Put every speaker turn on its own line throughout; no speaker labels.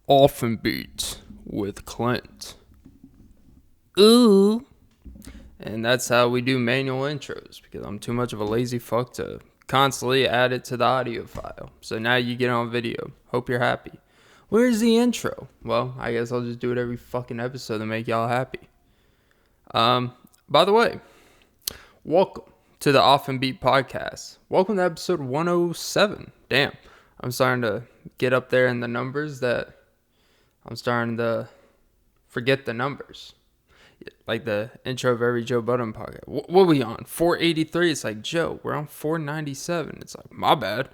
Often Beat with Clint. Ooh. And that's how we do manual intros, because I'm too much of a lazy fuck to constantly add it to the audio file. So now you get on video. Hope you're happy. Where's the intro? Well, I guess I'll just do it every fucking episode to make y'all happy. By the way, welcome to the Often Beat podcast. Welcome to episode 107. Damn, I'm starting to get up there in the numbers that I'm starting to forget the numbers. Like the intro of every Joe Budden podcast. What are we on? 483? It's like, Joe, we're on 497. It's like, my bad.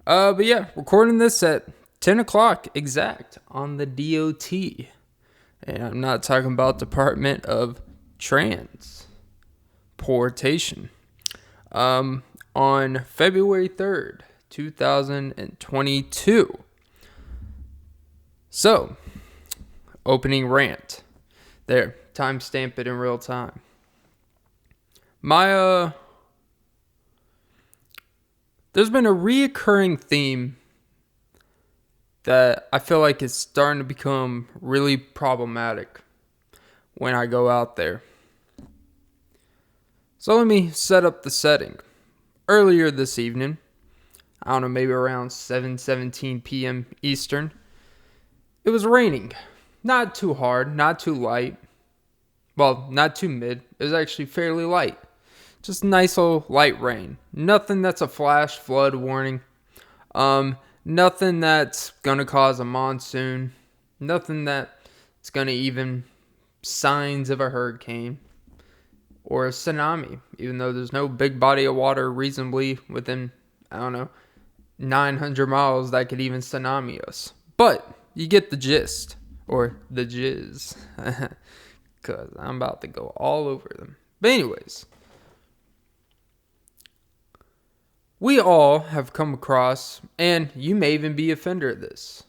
But yeah, recording this at 10 o'clock exact on the DOT. And I'm not talking about Department of Transportation. On February 3rd, 2022. So, opening rant. There, timestamp it in real time. There's been a reoccurring theme that I feel like is starting to become really problematic when I go out there. So let me set up the setting. Earlier this evening, I don't know, maybe around 7:17 p.m. Eastern, it was raining. Not too hard, not too light. Well, not too mid. It was actually fairly light. Just nice little light rain. Nothing that's a flash flood warning. Nothing that's gonna cause a monsoon. Nothing that's gonna even signs of a hurricane or a tsunami. Even though there's no big body of water reasonably within, 900 miles that could even tsunami us. But you get the gist. Or the jizz. Because I'm about to go all over them. But anyways. We all have come across, and you may even be offended of this.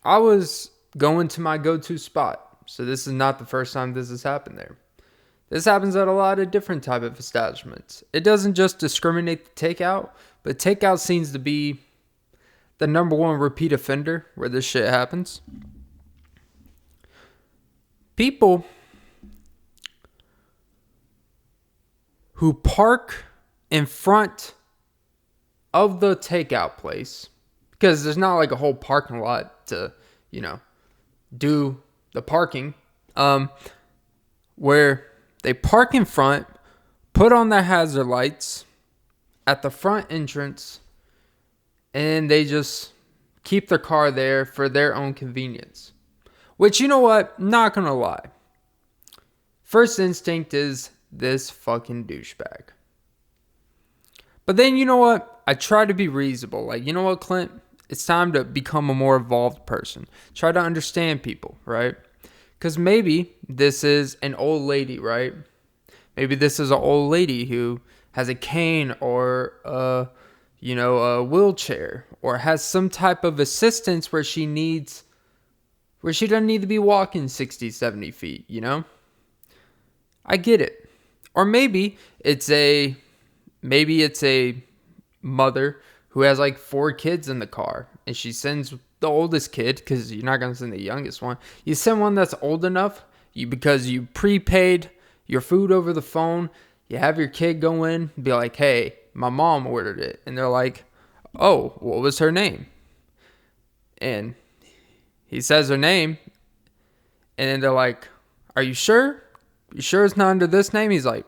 I was going to my go-to spot. So this is not the first time this has happened there. This happens at a lot of different type of establishments. It doesn't just discriminate the takeout, but takeout seems to be the number one repeat offender where this shit happens. People who park in front of the takeout place, because there's not like a whole parking lot to, do the parking, where they park in front, put on their hazard lights at the front entrance, and they just keep their car there for their own convenience. Which, you know what? Not gonna lie. First instinct is this fucking douchebag. But then, you know what? I try to be reasonable. Like, you know what, Clint? It's time to become a more evolved person. Try to understand people, right? Because maybe this is an old lady, right? Maybe this is an old lady who has a cane or a wheelchair, or has some type of assistance where she doesn't need to be walking 60, 70 feet, I get it. Or maybe it's a mother who has like 4 kids in the car, and she sends the oldest kid, because you're not going to send the youngest one. You send one that's old enough, because you prepaid your food over the phone. You have your kid go in and be like, hey, my mom ordered it. And they're like, oh, what was her name? And he says her name. And then they're like, are you sure? You sure it's not under this name? He's like,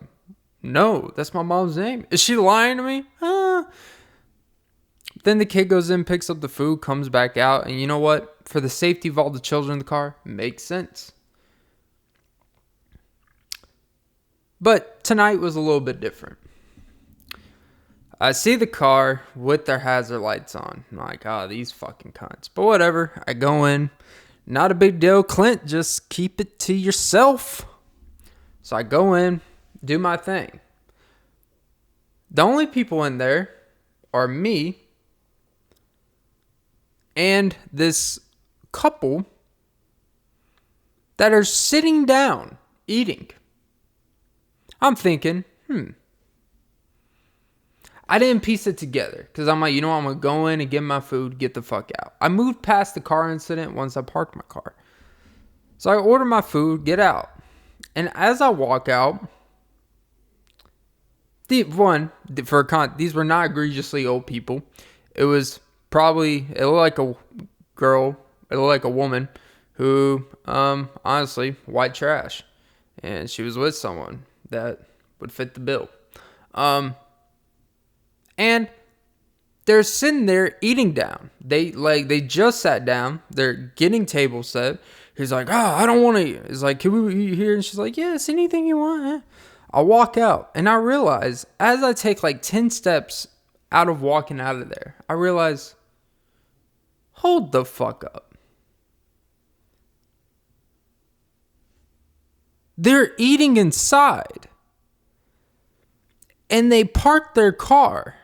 no, that's my mom's name. Is she lying to me? Then the kid goes in, picks up the food, comes back out. And you know what? For the safety of all the children in the car, makes sense. But tonight was a little bit different. I see the car with their hazard lights on. I'm like, these fucking cunts. But whatever. I go in. Not a big deal. Clint, just keep it to yourself. So I go in, do my thing. The only people in there are me and this couple that are sitting down, eating. I'm thinking, I didn't piece it together because I'm like, you know what? I'm going to go in and get my food, get the fuck out. I moved past the car incident once I parked my car. So I order my food, get out. And as I walk out, these were not egregiously old people. It was it looked like a girl, it looked like a woman who, honestly, white trash. And she was with someone that would fit the bill. And they're sitting there eating down. They just sat down. They're getting table set. He's like, I don't want to eat. He's like, can we eat here? And she's like, yes, anything you want. I walk out and I realize as I take like 10 steps out of walking out of there, I realize, hold the fuck up. They're eating inside. And they parked their car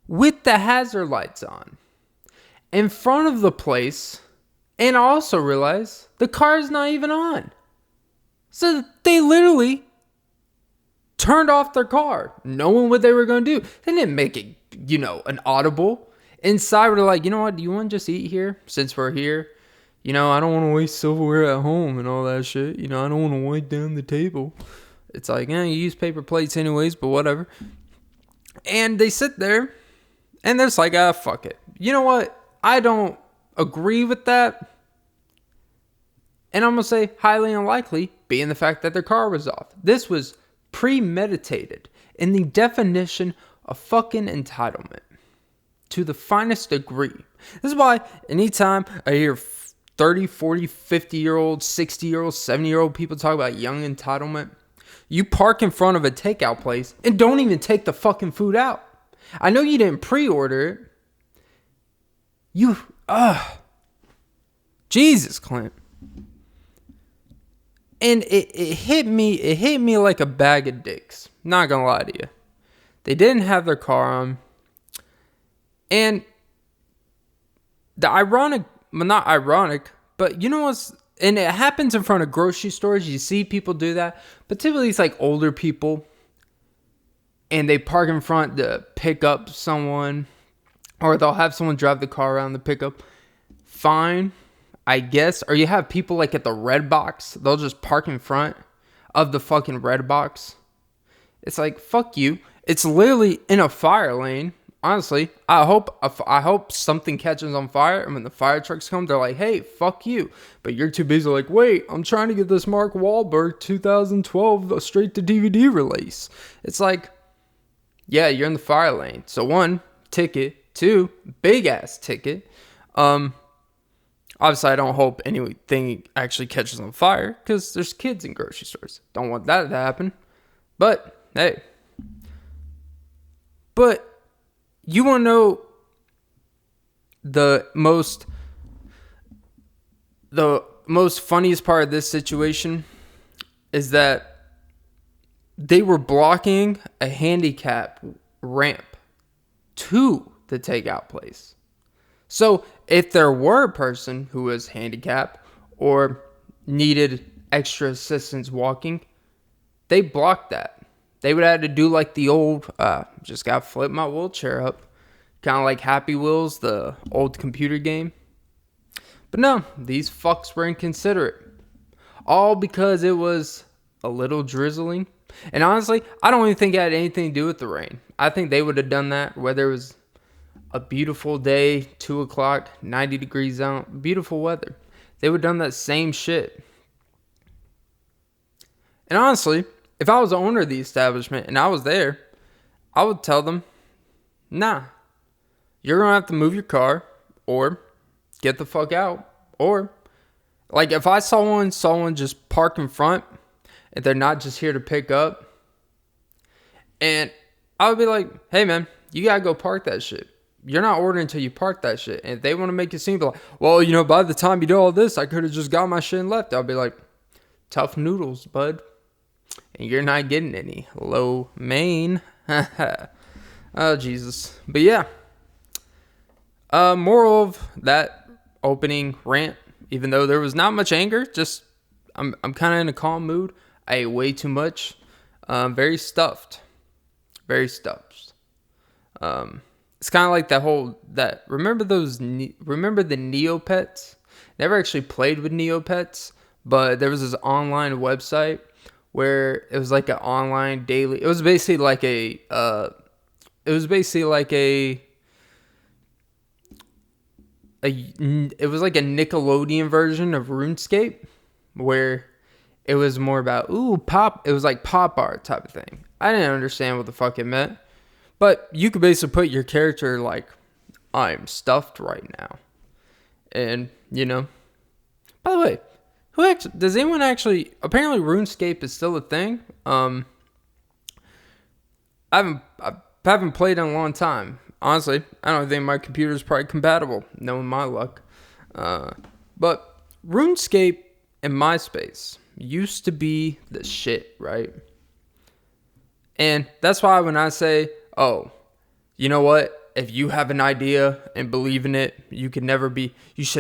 with the hazard lights on in front of the place. And I also realized the car is not even on. So they literally turned off their car, knowing what they were going to do. They didn't make it, an audible. Inside, we're like, you know what? Do you want to just eat here since we're here? I don't want to waste silverware at home and all that shit. I don't want to wipe down the table. It's like, you use paper plates anyways, but whatever. And they sit there and they're just like, fuck it. You know what? I don't agree with that. And I'm going to say highly unlikely, being the fact that their car was off. This was premeditated in the definition of fucking entitlement to the finest degree. This is why anytime I hear 30, 40, 50-year-old, 60-year-old, 70-year-old people talk about young entitlement, you park in front of a takeout place and don't even take the fucking food out. I know you didn't pre-order it. Jesus, Clint. And it hit me like a bag of dicks. Not gonna lie to you. They didn't have their car on. And the not ironic, but you know what's, and it happens in front of grocery stores. You see people do that. But typically it's like older people. And they park in front to pick up someone. Or they'll have someone drive the car around to pick up. Fine, I guess. Or you have people like at the red box. They'll just park in front of the fucking red box. It's like, fuck you. It's literally in a fire lane. Honestly, I hope something catches on fire, and when the fire trucks come, they're like, hey, fuck you. But you're too busy like, wait, I'm trying to get this Mark Wahlberg 2012 straight to DVD release. It's like, yeah, you're in the fire lane. So 1, ticket. 2, big ass ticket. Obviously, I don't hope anything actually catches on fire, because there's kids in grocery stores. Don't want that to happen. But, hey. But you want to know the most funniest part of this situation is that they were blocking a handicap ramp to the takeout place. So if there were a person who was handicapped or needed extra assistance walking, they blocked that. They would have to do like the old, just gotta flip my wheelchair up. Kind of like Happy Wheels, the old computer game. But no, these fucks were inconsiderate. All because it was a little drizzling. And honestly, I don't even think it had anything to do with the rain. I think they would have done that whether it was a beautiful day, 2 o'clock, 90 degrees out, beautiful weather. They would have done that same shit. And honestly, if I was the owner of the establishment and I was there, I would tell them, nah, you're going to have to move your car or get the fuck out. Or, like, if I saw someone just park in front and they're not just here to pick up, and I would be like, hey, man, you got to go park that shit. You're not ordering until you park that shit. And if they want to make it seem like, well, by the time you do all this, I could have just got my shit and left. I'll be like, tough noodles, bud. And you're not getting any. Low main. Oh, Jesus. But yeah. Moral of that opening rant, even though there was not much anger, just I'm kind of in a calm mood. I ate way too much. Very stuffed. Very stuffed. It's kind of like remember remember the Neopets? Never actually played with Neopets, but there was this online website where it was like an online daily. It was basically like it was like a Nickelodeon version of RuneScape, where it was more about pop. It was like pop art type of thing. I didn't understand what the fuck it meant, but you could basically put your character like, I'm stuffed right now, and By the way, does anyone actually? Apparently, RuneScape is still a thing. I haven't played in a long time. Honestly, I don't think my computer's probably compatible, knowing my luck. But RuneScape and MySpace used to be the shit, right? And that's why when I say, oh, you know what? If you have an idea and believe in it, you should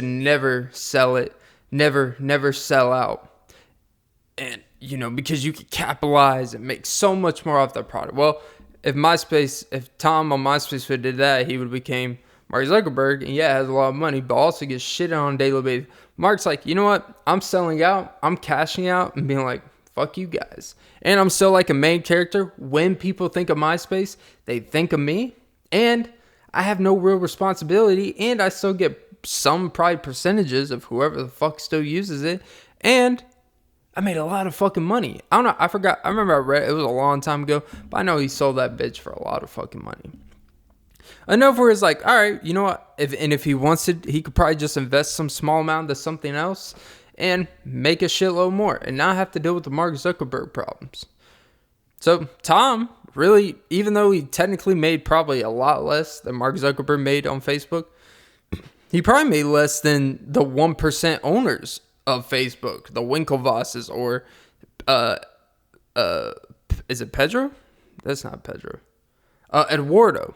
never sell it. Never sell out. And, because you could capitalize and make so much more off the product. Well, if Tom on MySpace would have did that, he would have became Mark Zuckerberg, and has a lot of money, but also gets shit on a daily basis. Mark's like, you know what? I'm selling out. I'm cashing out and being like, fuck you guys. And I'm still like a main character. When people think of MySpace, they think of me. And I have no real responsibility. And I still get some probably percentages of whoever the fuck still uses it. And I made a lot of fucking money. I don't know. I forgot. I remember I read it was a long time ago, but I know he sold that bitch for a lot of fucking money. Enough where it's like, all right, you know what? If he wants to, he could probably just invest some small amount into something else and make a shitload more and not have to deal with the Mark Zuckerberg problems. So Tom, really, even though he technically made probably a lot less than Mark Zuckerberg made on Facebook, he probably made less than the 1% owners of Facebook, the Winklevosses, or is it Pedro? That's not Pedro. Eduardo.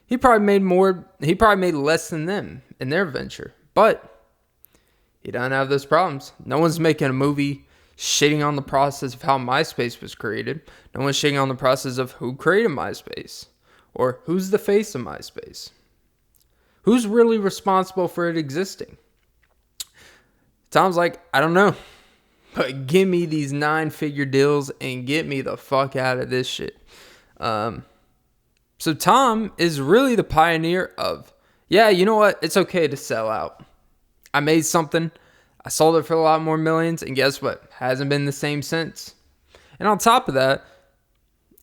He probably made less than them in their venture. But he doesn't have those problems. No one's making a movie shitting on the process of how MySpace was created. No one's shitting on the process of who created MySpace. Or who's the face of MySpace. Who's really responsible for it existing? Tom's like, I don't know. But give me these 9-figure deals and get me the fuck out of this shit. So Tom is really the pioneer of, you know what? It's okay to sell out. I made something. I sold it for a lot more millions. And guess what? Hasn't been the same since. And on top of that,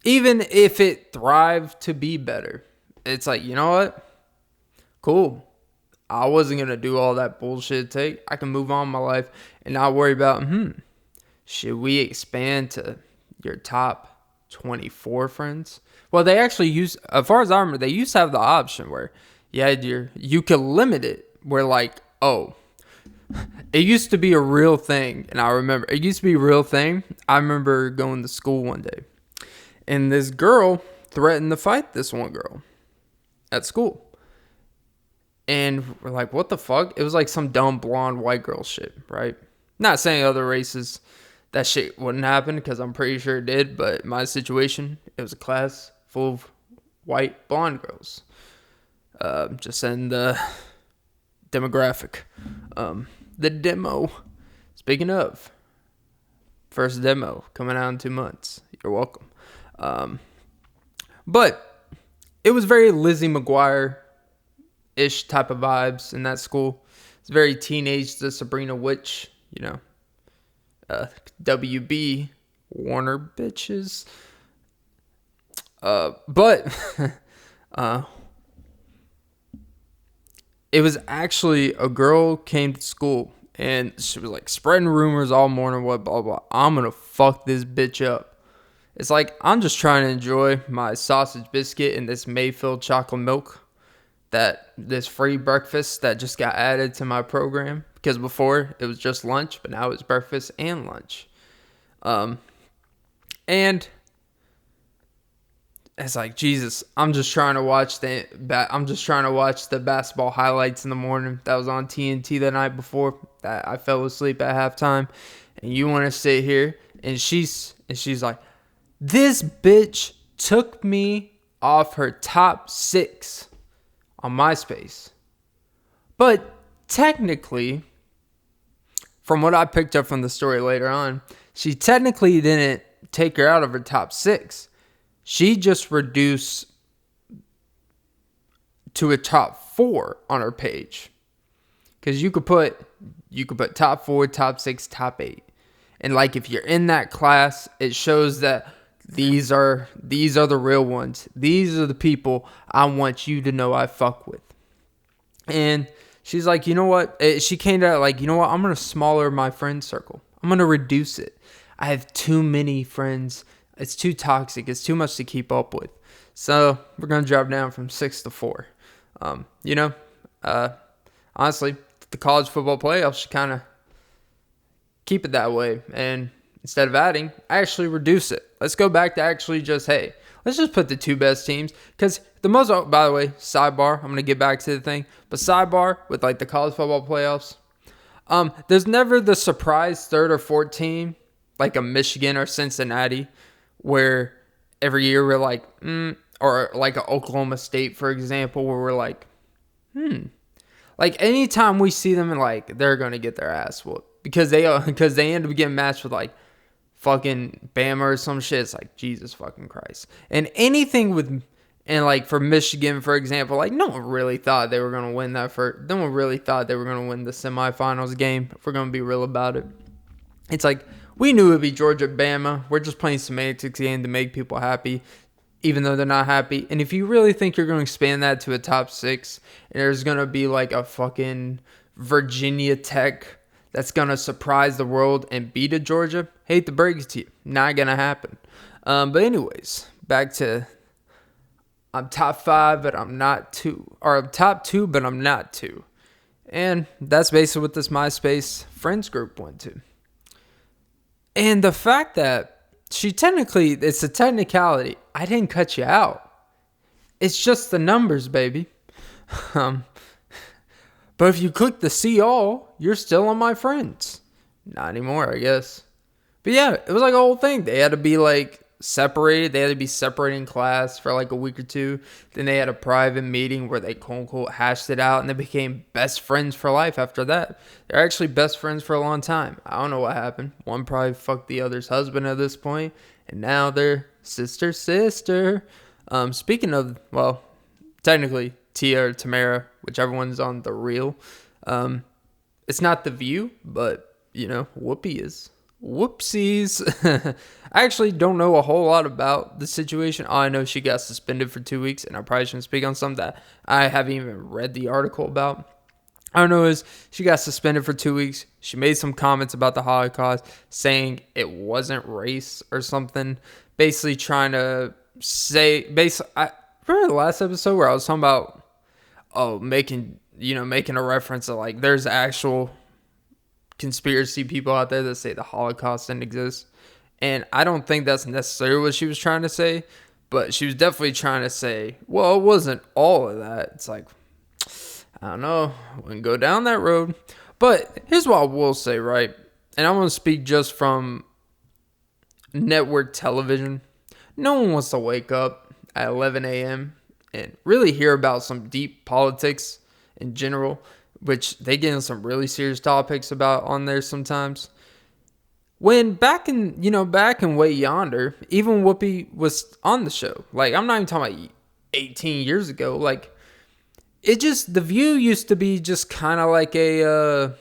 even if it thrived to be better, it's like, you know what? Cool. I wasn't going to do all that bullshit take. I can move on in my life and not worry about, should we expand to your top 24 friends? Well, they actually as far as I remember, they used to have the option where you could limit it where like, it used to be a real thing. And I remember, it used to be a real thing. I remember going to school one day and this girl threatened to fight this one girl at school. And we're like, what the fuck? It was like some dumb blonde white girl shit, right? Not saying other races that shit wouldn't happen because I'm pretty sure it did. But in my situation, it was a class full of white blonde girls. Just in the demographic. The demo. Speaking of, first demo coming out in 2 months. You're welcome. But it was very Lizzie McGuire-ish type of vibes in that school. It's very teenage, the Sabrina Witch, WB, Warner bitches. But it was actually a girl came to school and she was like spreading rumors all morning, what blah blah. I'm gonna fuck this bitch up. It's like I'm just trying to enjoy my sausage biscuit and this Mayfield chocolate milk, this free breakfast that just got added to my program, because before it was just lunch, but now it's breakfast and lunch. And it's like, Jesus, I'm just trying to watch the basketball highlights in the morning that was on TNT the night before that I fell asleep at halftime, and you want to sit here and she's like, this bitch took me off her top 6 on MySpace. But technically, from what I picked up from the story later on, she technically didn't take her out of her top 6. She just reduced to a top 4 on her page. Because you could put top 4, top 6, top 8. And like if you're in that class, it shows that these are the real ones. These are the people I want you to know I fuck with. And she's like, you know what? She came out like, you know what? I'm going to smaller my friend circle. I'm going to reduce it. I have too many friends. It's too toxic. It's too much to keep up with. So we're going to drop down from 6 to 4. Honestly, the college football playoffs should kind of keep it that way. And instead of adding, I actually reduce it. Let's go back to actually just, hey, let's just put the 2 best teams. Because by the way, sidebar, I'm going to get back to the thing. But sidebar, with like the college football playoffs, there's never the surprise 3rd or 4th team, like a Michigan or Cincinnati, where every year we're like, or like an Oklahoma State, for example, where we're like, Like anytime we see them, like they're gonna get their ass whooped because they end up getting matched with like fucking Bama or some shit. It's like Jesus fucking Christ. And anything with, and like for Michigan, for example, like no one really thought they were gonna win that first. No one really thought they were gonna win the semifinals game. If we're gonna be real about it, it's like we knew it'd be Georgia Bama. We're just playing semantics game to make people happy, even though they're not happy. And if you really think you're going to expand that to a top 6, and there's going to be like a fucking Virginia Tech that's going to surprise the world and beat a Georgia, hate to break it to you, not going to happen. But anyways, back to I'm top 5, but I'm not 2. Or I'm top 2, but I'm not 2. And that's basically what this MySpace friends group went to. And the fact that it's a technicality. I didn't cut you out. It's just the numbers, baby. But if you click the see all, you're still on my friends. Not anymore, I guess. But yeah, it was like a whole thing. They had to be like separated. They had to be separated in class for like a week or 2. Then they had a private meeting where they quote unquote hashed it out, and they became best friends for life after that. They're actually best friends for a long time. I don't know what happened. One probably fucked the other's husband at this point, and now they're sister. Speaking of, well, technically Tia or Tamara, whichever one's on The Real. It's not The View, but Whoopi is. Whoopsies. I actually don't know a whole lot about the situation. All I know, she got suspended for 2 weeks, and I probably shouldn't speak on something that I haven't even read the article about. I don't know is she got suspended for 2 weeks. She made some comments about the Holocaust, saying it wasn't race or something. Basically trying to say, I remember the last episode where I was talking about, making a reference to like there's actual conspiracy people out there that say the Holocaust didn't exist. And I don't think that's necessarily what she was trying to say, but she was definitely trying to say, well, it wasn't all of that. It's like, I don't know, wouldn't go down that road. But here's what I will say, right? And I'm going to speak just from network television. No one wants to wake up at 11 a.m. and really hear about some deep politics in general, which they get into some really serious topics about on there sometimes. When back in way yonder, even Whoopi was on the show. Like, I'm not even talking about 18 years ago. Like, The View used to be just kind of like a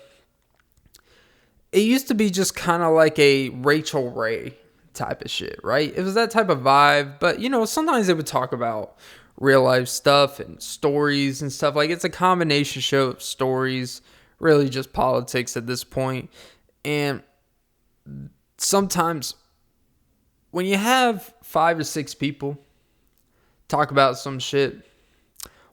Rachel Ray type of shit, right? It was that type of vibe. But, sometimes they would talk about real life stuff and stories and stuff. Like, it's a combination show of stories, really just politics at this point. And sometimes when you have 5 or 6 people talk about some shit,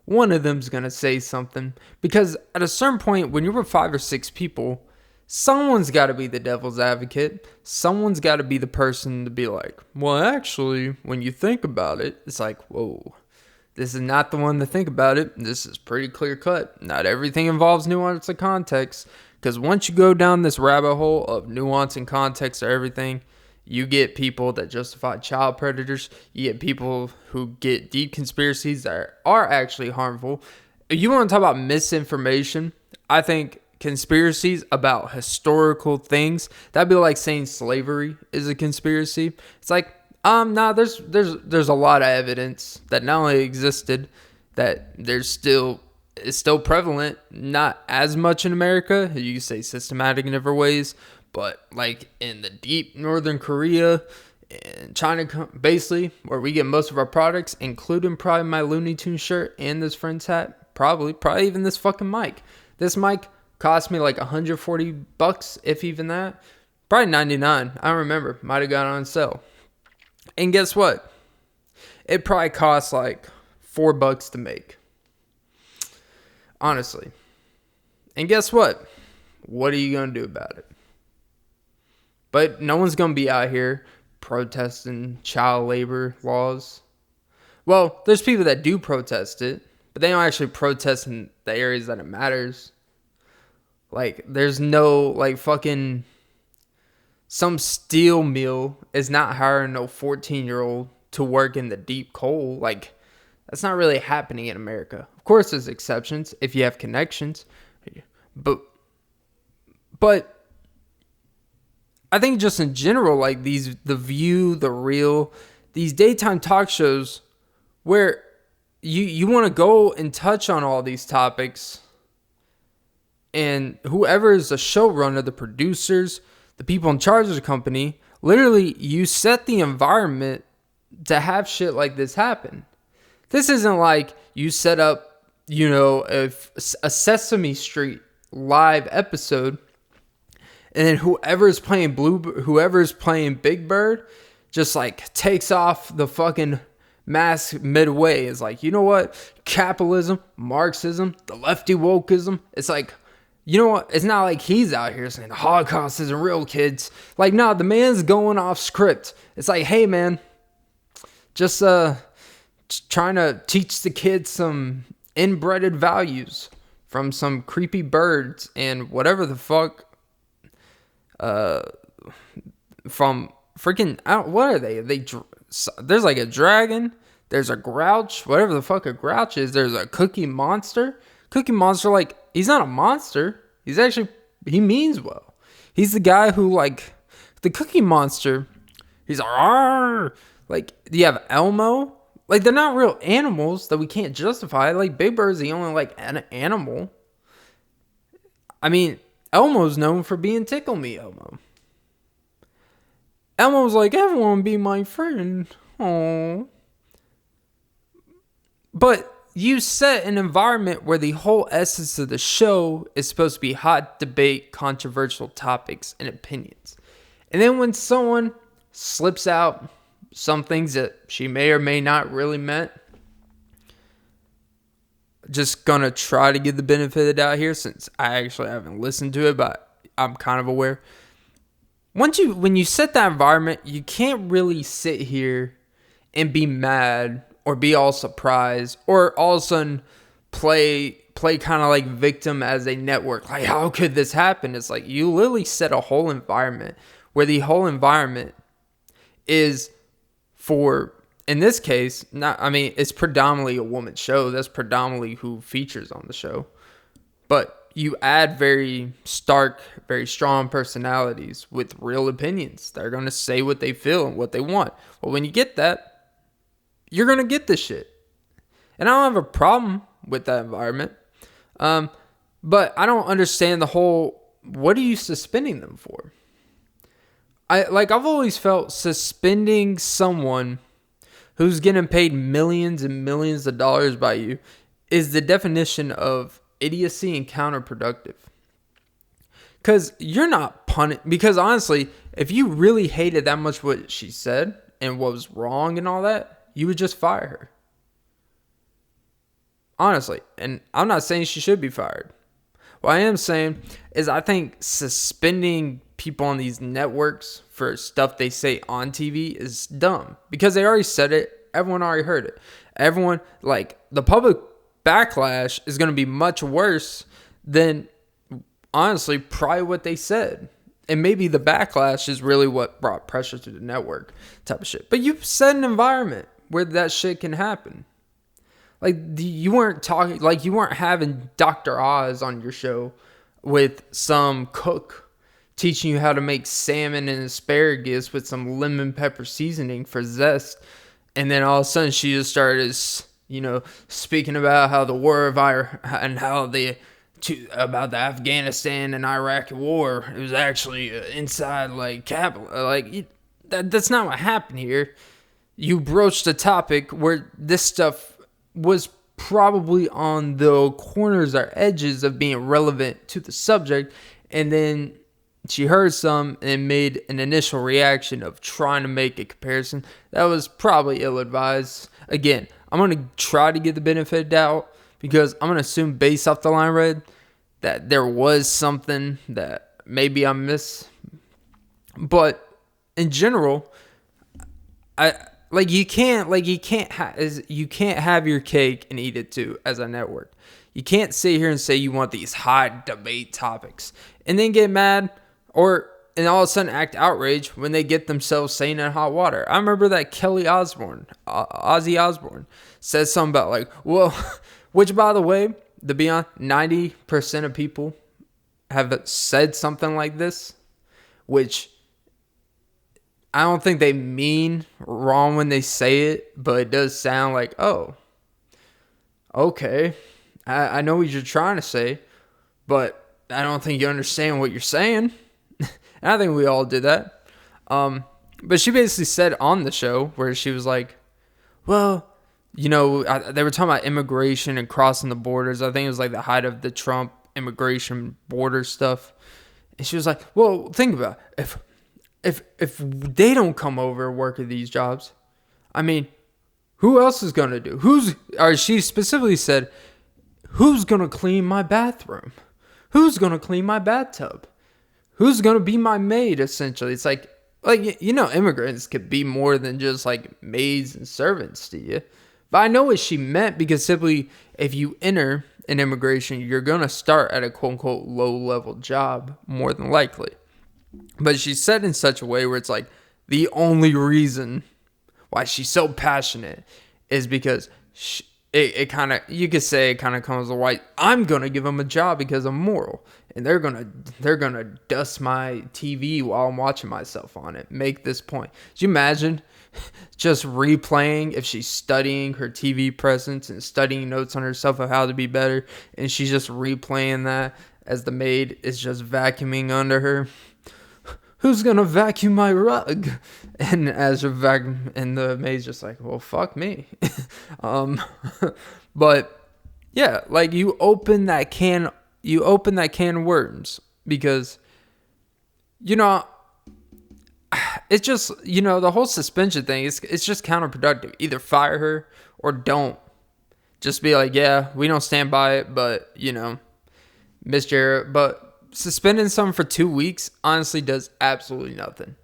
one of them's gonna say something, because at a certain point when you're with 5 or 6 people, someone's got to be the devil's advocate. Someone's got to be the person to be like, well, actually, when you think about it, it's like, whoa, this is not the one to think about it. This is pretty clear cut. Not everything involves nuance and context. Because once you go down this rabbit hole of nuance and context or everything, You get people that justify child predators. You get people who get deep conspiracies that are actually harmful. You want to talk about misinformation? I think conspiracies about historical things, that'd be like saying slavery is a conspiracy. It's like, nah, there's a lot of evidence that not only existed, that is still prevalent, not as much in America. You can say systematic in different ways, but like in the deep northern Korea and China, basically, where we get most of our products, including probably my Looney Tunes shirt and this friend's hat, probably even this fucking mic. This mic cost me like $140, if even that. Probably 99. I don't remember. Might have got on sale. And guess what? It probably costs like $4 to make. Honestly. And guess what? What are you going to do about it? But no one's going to be out here protesting child labor laws. Well, there's people that do protest it, but they don't actually protest in the areas that it matters. Like, there's no, like, fucking, some steel mill is not hiring no 14-year-old to work in the deep coal. Like, that's not really happening in America. Of course, there's exceptions if you have connections. But I think just in general, like The View, The Real, these daytime talk shows where you want to go and touch on all these topics, and whoever is the showrunner, the producers, the people in charge of the company, literally you set the environment to have shit like this happen. This isn't like you set up, a Sesame Street live episode, and then whoever's playing Big Bird just like takes off the fucking mask midway. Is like, you know what? Capitalism, Marxism, the lefty wokeism. It's like, you know what? It's not like he's out here saying the Holocaust isn't real, kids. Like, no, the man's going off script. It's like, hey, man, just trying to teach the kids some inbred values from some creepy birds and whatever the fuck. From freaking, what are they? There's like a dragon. There's a grouch. Whatever the fuck a grouch is. There's a Cookie Monster. Cookie Monster, like, he's not a monster. He means well. He's the guy who, like, the Cookie Monster, he's like, you have Elmo. Like, they're not real animals that we can't justify. Like, Big Bird's the only, like, an animal. I mean, Elmo's known for being Tickle Me Elmo. Elmo's like, everyone be my friend. Aww. But you set an environment where the whole essence of the show is supposed to be hot debate, controversial topics, and opinions. And then when someone slips out some things that she may or may not really meant, just gonna try to give the benefit of the doubt here, since I actually haven't listened to it, but I'm kind of aware. When you set that environment, you can't really sit here and be mad or be all surprised or all of a sudden play kind of like victim as a network. Like, how could this happen? It's like you literally set a whole environment where the whole environment is for, in this case, it's predominantly a woman's show. That's predominantly who features on the show. But you add very stark, very strong personalities with real opinions. They're going to say what they feel and what they want. Well, when you get that, you're going to get this shit. And I don't have a problem with that environment. But I don't understand the whole, what are you suspending them for? I've always felt suspending someone who's getting paid millions and millions of dollars by you is the definition of idiocy and counterproductive. Because you're not punished. Because honestly, if you really hated that much what she said and what was wrong and all that, you would just fire her. Honestly. And I'm not saying she should be fired. What I am saying is I think suspending people on these networks for stuff they say on TV is dumb. Because they already said it. Everyone already heard it. Everyone, like, the public backlash is going to be much worse than, honestly, probably what they said. And maybe the backlash is really what brought pressure to the network type of shit. But you set an environment where that shit can happen. Like, you weren't talking, like, you weren't having Dr. Oz on your show with some cook teaching you how to make salmon and asparagus with some lemon pepper seasoning for zest. And then all of a sudden she just started, speaking about how the war of Iraq and how about the Afghanistan and Iraq war. It was actually inside, like, capital. Like, that's not what happened here. You broached a topic where this stuff was probably on the corners or edges of being relevant to the subject, and then she heard some and made an initial reaction of trying to make a comparison that was probably ill-advised. Again, I'm going to try to get the benefit of doubt because I'm going to assume based off the line read that there was something that maybe I missed. But in general, you can't have your cake and eat it too as a network. You can't sit here and say you want these hot debate topics and then get mad and all of a sudden act outraged when they get themselves sane in hot water. I remember that Ozzy Osbourne, said something about like, well, which by the way, to be honest, 90% of people have said something like this, which I don't think they mean wrong when they say it, but it does sound like, oh, okay, I know what you're trying to say, but I don't think you understand what you're saying. And I think we all did that. But she basically said on the show where she was like, well, they were talking about immigration and crossing the borders. I think it was like the height of the Trump immigration border stuff. And she was like, well, think about it. If they don't come over and work at these jobs, I mean, who else is going to do? She specifically said, who's going to clean my bathroom? Who's going to clean my bathtub? Who's going to be my maid, essentially? It's like, immigrants could be more than just like maids and servants to you. But I know what she meant because simply if you enter an immigration, you're going to start at a quote unquote low level job more than likely. But she said in such a way where it's like the only reason why she's so passionate is because you could say it kind of comes to white. I'm going to give them a job because I'm moral. And they're gonna dust my TV while I'm watching myself on it. Make this point. Could you imagine just replaying if she's studying her TV presence and studying notes on herself of how to be better, and she's just replaying that as the maid is just vacuuming under her? Who's gonna vacuum my rug? And as a vacuum, and the maid's just like, well, fuck me. But yeah, like you open that can of worms because, it's just, the whole suspension thing, it's just counterproductive. Either fire her or don't. Just be like, yeah, we don't stand by it, but, Miss Jarrett. But suspending someone for 2 weeks honestly does absolutely nothing.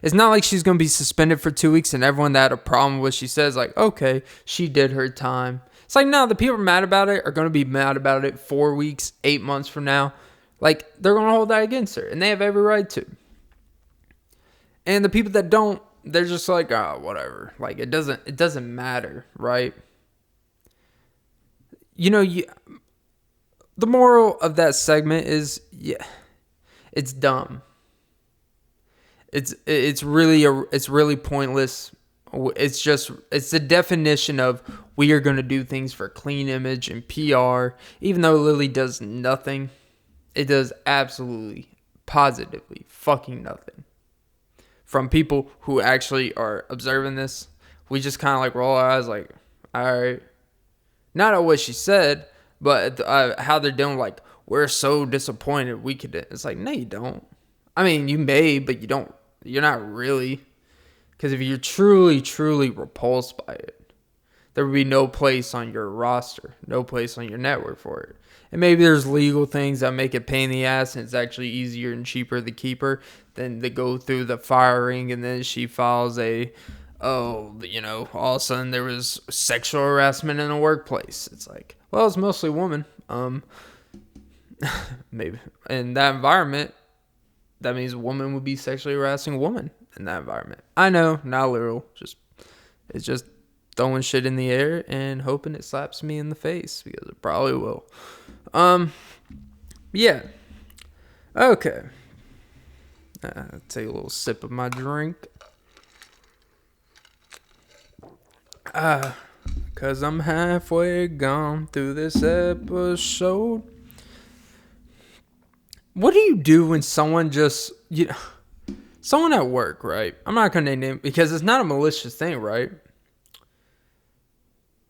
It's not like she's going to be suspended for 2 weeks and everyone that had a problem with what she says, like, okay, she did her time. It's like, no, the people mad about it are going to be mad about it 4 weeks, 8 months from now. Like, they're going to hold that against her, and they have every right to. And the people that don't, they're just like, oh, whatever. Like, it doesn't matter, right? The moral of that segment is, yeah, it's dumb. It's really pointless. It's the definition of we are going to do things for clean image and PR. Even though Lily does nothing, it does absolutely, positively fucking nothing. From people who actually are observing this, we just kind of like roll our eyes like, all right. Not at what she said, but how they're doing, like, we're so disappointed we could. It's like, no, you don't. I mean, you may, but you don't. You're not really. Because if you're truly, truly repulsed by it, there would be no place on your roster, no place on your network for it. And maybe there's legal things that make it pain in the ass, and it's actually easier and cheaper to keep her than to go through the firing, and then she files all of a sudden there was sexual harassment in the workplace. It's like, well, it's mostly women. Maybe in that environment, that means a woman would be sexually harassing a woman in that environment. I know, not literal. It's just throwing shit in the air and hoping it slaps me in the face, because it probably will. Yeah. Okay. Take a little sip of my drink. Cause I'm halfway gone through this episode. What do you do when someone just, someone at work, right? I'm not going to name it because it's not a malicious thing, right?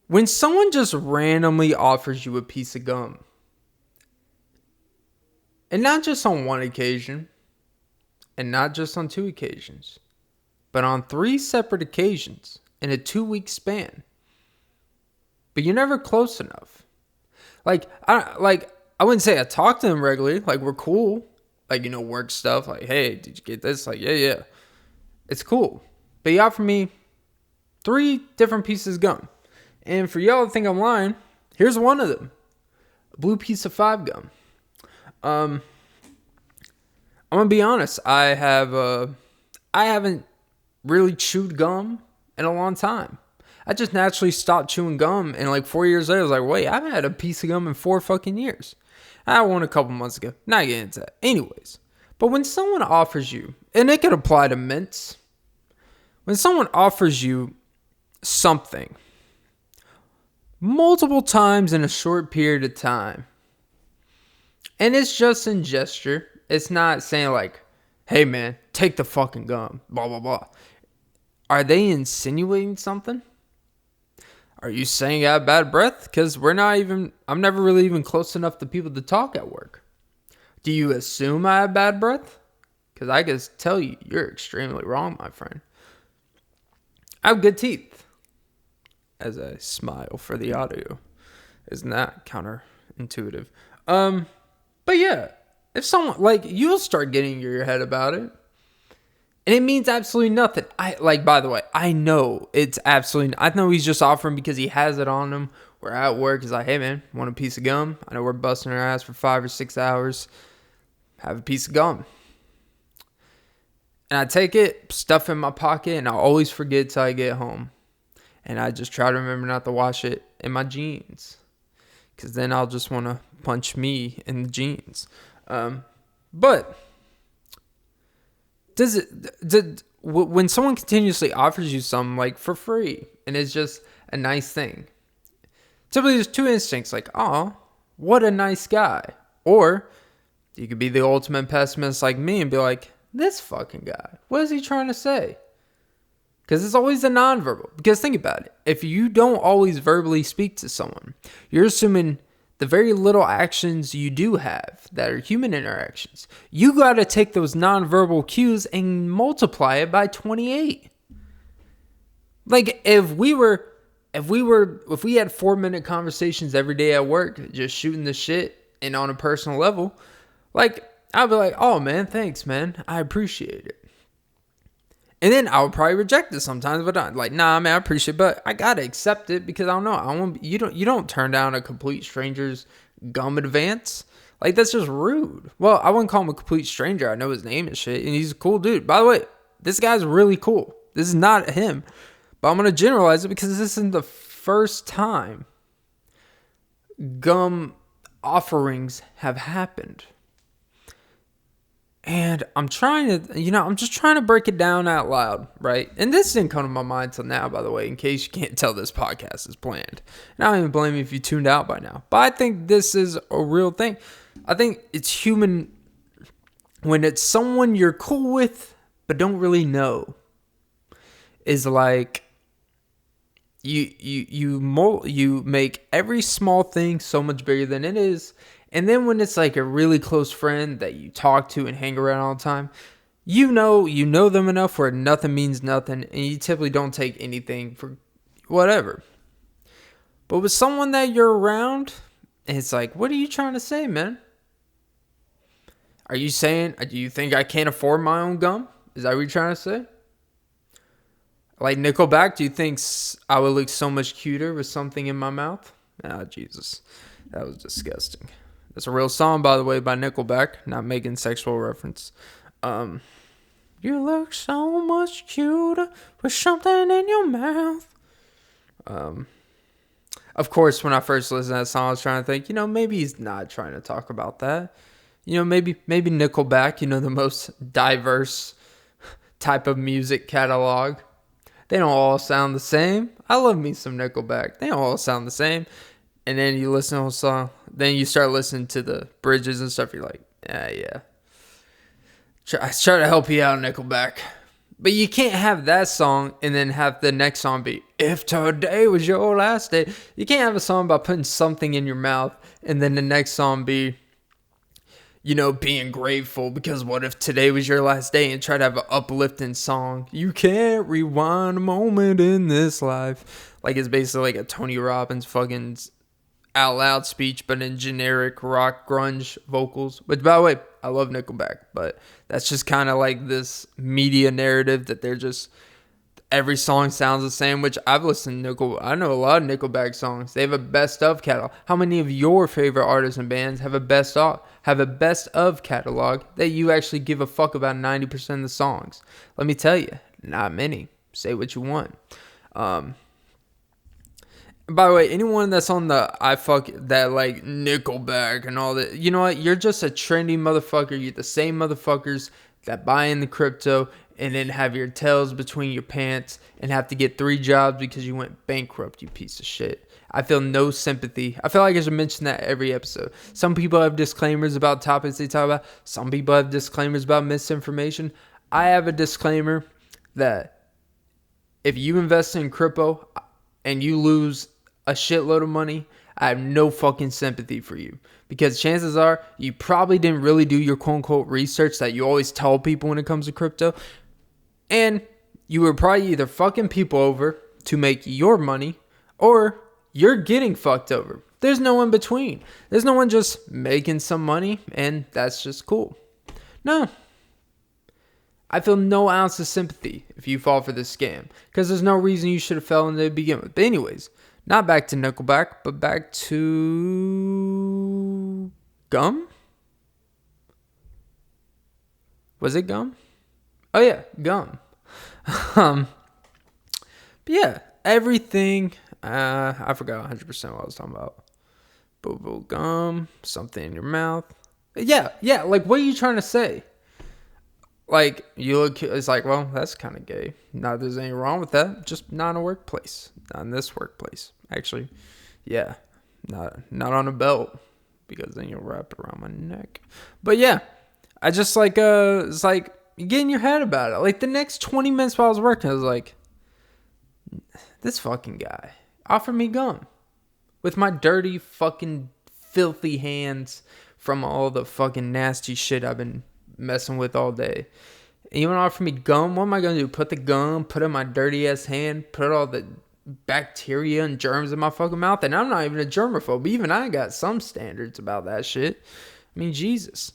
When someone just randomly offers you a piece of gum, and not just on one occasion, and not just on 2 occasions, but on 3 separate occasions in a 2-week span, but you're never close enough. I wouldn't say I talk to them regularly. Like, we're cool. Like, work stuff. Like, hey, did you get this? Like, yeah. It's cool. But you offer me 3 different pieces of gum. And for y'all to think I'm lying, here's one of them. A blue piece of 5 gum. I'm going to be honest. I haven't really chewed gum in a long time. I just naturally stopped chewing gum, and like 4 years later, I was like, wait, I haven't had a piece of gum in 4 fucking years. I had one a couple months ago. Not getting into that. Anyways, but when someone offers you, and it could apply to mints, when someone offers you something multiple times in a short period of time, and it's just in gesture, it's not saying like, hey man, take the fucking gum, blah, blah, blah. Are they insinuating something? Are you saying I have bad breath? Because I'm never really even close enough to people to talk at work. Do you assume I have bad breath? Because I can tell you, you're extremely wrong, my friend. I have good teeth. As I smile for the audio. Isn't that counterintuitive? But yeah, if someone, you'll start getting in your head about it. And it means absolutely nothing. By the way, I know it's absolutely, I know he's just offering because he has it on him. We're at work. He's like, hey man, want a piece of gum? I know we're busting our ass for 5 or 6 hours. Have a piece of gum. And I take it, stuff it in my pocket, and I always forget till I get home. And I just try to remember not to wash it in my jeans. Because then I'll just want to punch me in the jeans. But when someone continuously offers you something for free and it's just a nice thing, typically there's 2 instincts, oh, what a nice guy. Or you could be the ultimate pessimist like me and be like, this fucking guy, what is he trying to say? Because it's always the nonverbal. Because think about it. If you don't always verbally speak to someone, you're assuming the very little actions you do have that are human interactions, you got to take those nonverbal cues and multiply it by 28. If we had 4-minute conversations every day at work, just shooting the shit and on a personal level, I'd be like, oh man, thanks man, I appreciate it. And then I would probably reject it sometimes, but I'm like, nah, man, I appreciate it, but I gotta accept it because I don't know. You don't turn down a complete stranger's gum advance. That's just rude. Well, I wouldn't call him a complete stranger. I know his name and shit, and he's a cool dude. By the way, this guy's really cool. This is not him, but I'm gonna generalize it because this isn't the first time gum offerings have happened. And I'm just trying to break it down out loud, right? And this didn't come to my mind till now, by the way, in case you can't tell this podcast is planned. And I don't even blame you if you tuned out by now. But I think this is a real thing. I think it's human when it's someone you're cool with, but don't really know. Is you make every small thing so much bigger than it is. And then when it's a really close friend that you talk to and hang around all the time, you know them enough where nothing means nothing, and you typically don't take anything for whatever. But with someone that you're around, it's what are you trying to say, man? Are you saying, do you think I can't afford my own gum? Is that what you're trying to say? Nickelback, do you think I would look so much cuter with something in my mouth? Ah, Jesus. That was disgusting. That's a real song, by the way, by Nickelback. Not making sexual reference. You look so much cuter with something in your mouth. Of course, when I first listened to that song, I was trying to think, maybe he's not trying to talk about that. Maybe Nickelback, the most diverse type of music catalog. They don't all sound the same. I love me some Nickelback. They don't all sound the same. And then you listen to a song, then you start listening to the bridges and stuff. You're like, yeah. I try to help you out, Nickelback. But you can't have that song and then have the next song be, if today was your last day. You can't have a song about putting something in your mouth and then the next song be, being grateful because what if today was your last day, and try to have an uplifting song. You can't rewind a moment in this life. Like it's basically like a Tony Robbins fucking out loud speech, but in generic rock grunge vocals. Which, by the way, I love Nickelback, but that's just kind of like this media narrative that they're just, every song sounds the same, which I've listened to I know a lot of Nickelback songs. They have a best of catalog. How many of your favorite artists and bands have a best of catalog that you actually give a fuck about 90% of the songs? Let me tell you, not many. Say what you want. By the way, anyone that's on the that like Nickelback and all that, you know what? You're just a trendy motherfucker. You're the same motherfuckers that buy in the crypto and then have your tails between your pants and have to get 3 jobs because you went bankrupt, you piece of shit. I feel no sympathy. I feel like I should mention that every episode. Some people have disclaimers about topics they talk about. Some people have disclaimers about misinformation. I have a disclaimer that if you invest in crypto and you lose a shitload of money, I have no fucking sympathy for you. Because chances are, you probably didn't really do your quote-unquote research that you always tell people when it comes to crypto. And you were probably either fucking people over to make your money, or you're getting fucked over. There's no in between. There's no one just making some money, and that's just cool. No. I feel no ounce of sympathy if you fall for this scam. Because there's no reason you should have fell in to begin with. But anyways, not back to Nickelback, but back to Gum? Was it Gum? Oh yeah, Gum. But yeah, everything. I forgot 100% what I was talking about. Boo gum, something in your mouth. Yeah. Like, what are you trying to say? Like, you look, it's like, well, that's kind of gay. Not there's anything wrong with that. Just not in a workplace. Not in this workplace. Actually, yeah. Not on a belt. Because then you'll wrap it around my neck. But yeah. I just like, it's like, you get in your head about it. Like, the next 20 minutes while I was working, I was like, this fucking guy offered me gum. With my dirty, fucking, filthy hands from all the fucking nasty shit I've been messing with all day. And you want to offer me gum? What am I going to do? Put the gum, put it in my dirty ass hand, put all the bacteria and germs in my fucking mouth? And I'm not even a germaphobe. But even I got some standards about that shit. I mean, Jesus.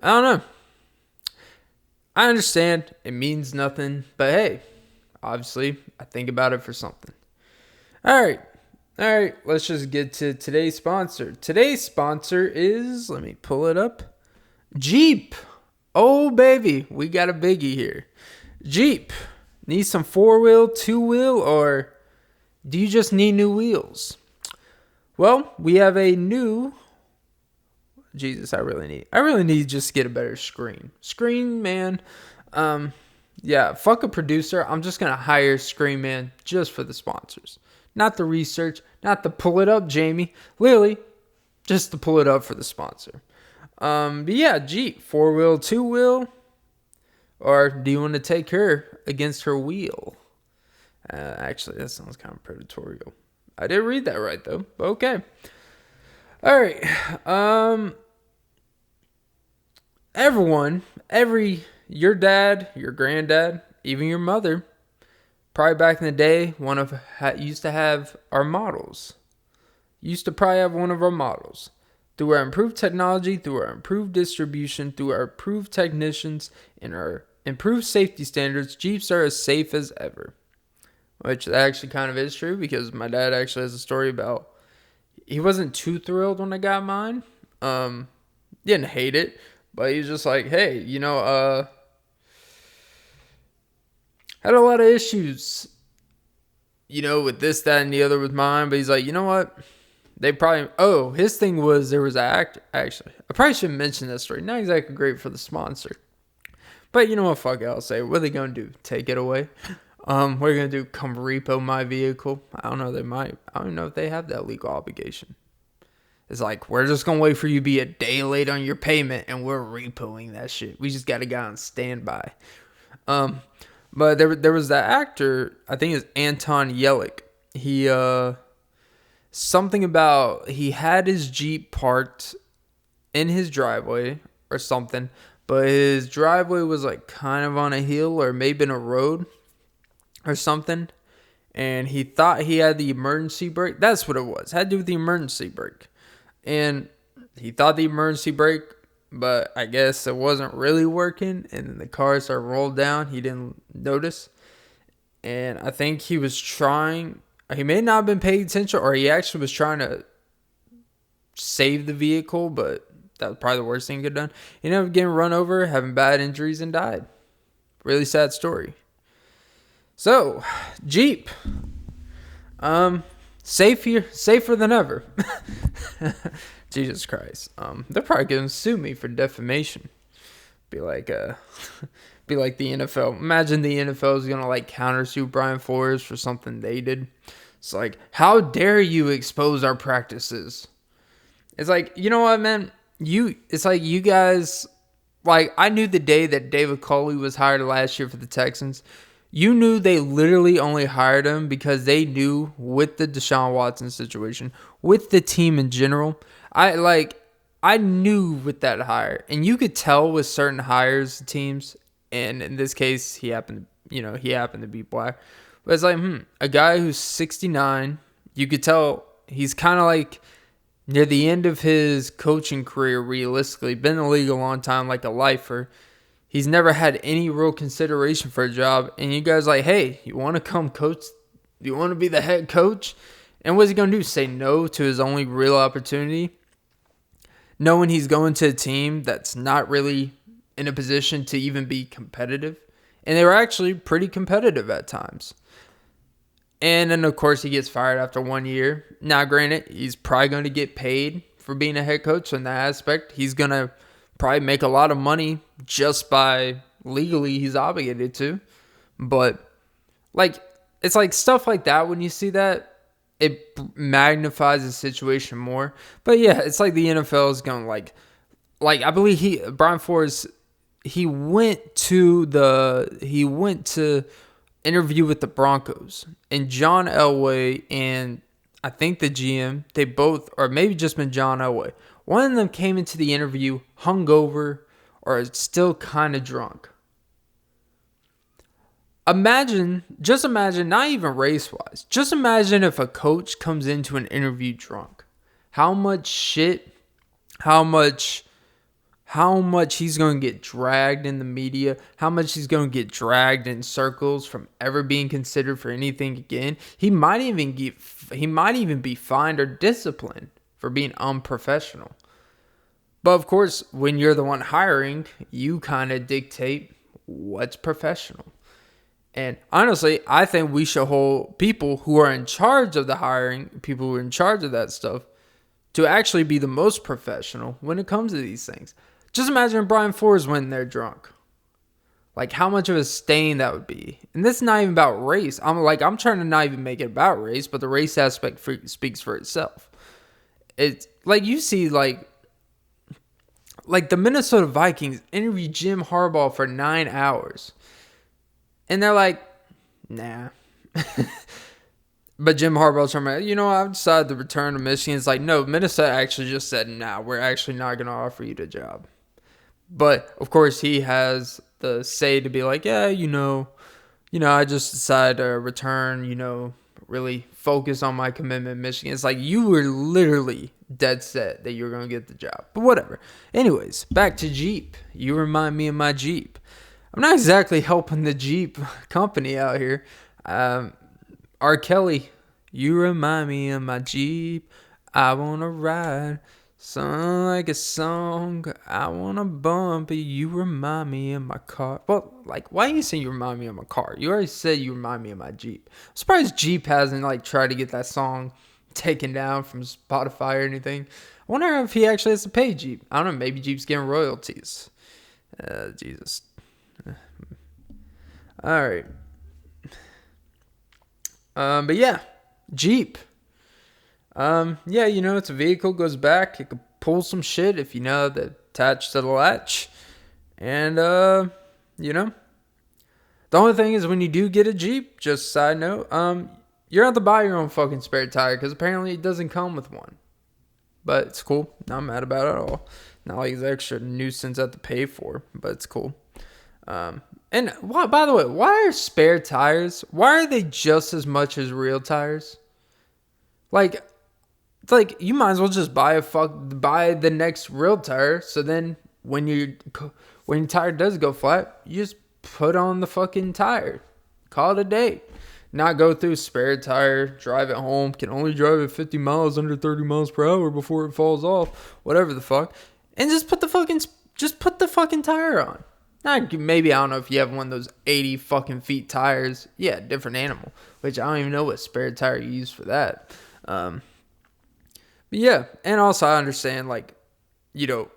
I don't know. I understand it means nothing. But hey, obviously, I think about it for something. All right, let's just get to today's sponsor. Today's sponsor is, let me pull it up, Jeep. Oh, baby, we got a biggie here. Jeep, need some 4-wheel, 2-wheel, or do you just need new wheels? Well, we have a new, Jesus, I really need to just get a better screen. Screen Man, yeah, fuck a producer. I'm just going to hire Screen Man just for the sponsors. Not the research, not to pull it up, Jamie. Literally, just to pull it up for the sponsor. But yeah, Jeep, 4-wheel, 2-wheel. Or do you want to take her against her wheel? Actually, that sounds kind of predatory. I didn't read that right, though. But okay. All right. Everyone, your dad, your granddad, even your mother, probably back in the day, used to have our models. Used to probably have one of our models. Through our improved technology, through our improved distribution, through our improved technicians, and our improved safety standards, Jeeps are as safe as ever. Which actually kind of is true, because my dad actually has a story about, he wasn't too thrilled when I got mine. Didn't hate it, But he's just like, hey, had a lot of issues, with this, that, and the other with mine. But he's like, you know what? They probably, his thing was there was an actor, actually. I probably shouldn't mention this story. Not exactly great for the sponsor. But you know what? Fuck it, I'll say it. What are they going to do? Take it away? What are they going to do? Come repo my vehicle? I don't know. They might. I don't know if they have that legal obligation. It's like, we're just going to wait for you to be a day late on your payment and we're repoing that shit. We just got a guy on standby. But there was that actor, I think it's Anton Yellick. He, something about, he had his Jeep parked in his driveway or something, but his driveway was like kind of on a hill or maybe in a road or something. And he thought he had the emergency brake. That's what it was. It had to do with the emergency brake. And he thought the emergency brake, but I guess it wasn't really working. And then the car started rolled down. He didn't notice. And I think he was trying, he may not have been paying attention, or he actually was trying to save the vehicle, but that was probably the worst thing he could have done. He ended up getting run over, having bad injuries, and died. Really sad story. So, Jeep. Safer than ever. Jesus Christ. They're probably gonna sue me for defamation. Be like the NFL. Imagine the NFL is gonna like countersue Brian Flores for something they did. It's like, how dare you expose our practices? It's like, you know what, man? It's like you guys, like, I knew the day that David Culley was hired last year for the Texans. You knew they literally only hired him because they knew with the Deshaun Watson situation, with the team in general. I knew with that hire, and you could tell with certain hires, teams, and in this case, he happened to be black. But it's like, a guy who's 69, you could tell he's kind of like near the end of his coaching career, realistically. Been in the league a long time, like a lifer. He's never had any real consideration for a job. And you guys like, hey, you want to come coach? You want to be the head coach? And what's he going to do? Say no to his only real opportunity? Knowing he's going to a team that's not really in a position to even be competitive. And they were actually pretty competitive at times. And then, of course, he gets fired after 1 year. Now, granted, he's probably going to get paid for being a head coach in that aspect. He's going to probably make a lot of money just by legally he's obligated to. But, like, it's like stuff like that when you see that, it magnifies the situation more. But, yeah, it's like the NFL is going like I believe Brian Flores, he went to interview with the Broncos, and John Elway and I think the GM, they both, or maybe just been John Elway, one of them came into the interview hungover or still kind of drunk. Just imagine, not even race-wise, just imagine if a coach comes into an interview drunk. How much he's going to get dragged in the media, how much he's going to get dragged in circles from ever being considered for anything again. He might even be fined or disciplined for being unprofessional. But of course, when you're the one hiring, you kind of dictate what's professional. And honestly, I think we should hold people who are in charge of the hiring, people who are in charge of that stuff, to actually be the most professional when it comes to these things. Just imagine Brian Flores when they're drunk. Like how much of a stain that would be. And this is not even about race. I'm trying to not even make it about race, but the race aspect speaks for itself. It's like you see like the Minnesota Vikings interviewed Jim Harbaugh for 9 hours. And they're like, nah. But Jim Harbaugh's talking about, I've decided to return to Michigan. It's like, no, Minnesota actually just said, nah, we're actually not going to offer you the job. But, of course, he has the say to be like, yeah, I just decided to return, really focus on my commitment in Michigan. It's like you were literally dead set that you were going to get the job. But whatever. Anyways, back to Jeep. You remind me of my Jeep. I'm not exactly helping the Jeep company out here. R. Kelly, you remind me of my Jeep. I want to ride Sound like a song I wanna bump. You remind me of my car. Well, like, why you say you remind me of my car? You already said you remind me of my Jeep. I'm surprised Jeep hasn't like tried to get that song taken down from Spotify or anything. I wonder if he actually has to pay Jeep. I don't know. Maybe Jeep's getting royalties. Jesus. All right. But yeah, Jeep. Yeah, it's a vehicle, goes back. It could pull some shit if that attached to the latch. And, the only thing is when you do get a Jeep, just side note, you're going to have to buy your own fucking spare tire because apparently it doesn't come with one. But it's cool. Not mad about it at all. Not like it's extra nuisance I have to pay for, but it's cool. And by the way, why are spare tires, why are they just as much as real tires? Like, it's like you might as well just buy the next real tire. So then when your tire does go flat, you just put on the fucking tire. Call it a day. Not go through spare tire, drive it home, can only drive it 50 miles under 30 miles per hour before it falls off, whatever the fuck. And just put the fucking tire on. Not maybe, I don't know if you have one of those 80 fucking feet tires. Yeah, different animal, which I don't even know what spare tire you use for that. But yeah, and also I understand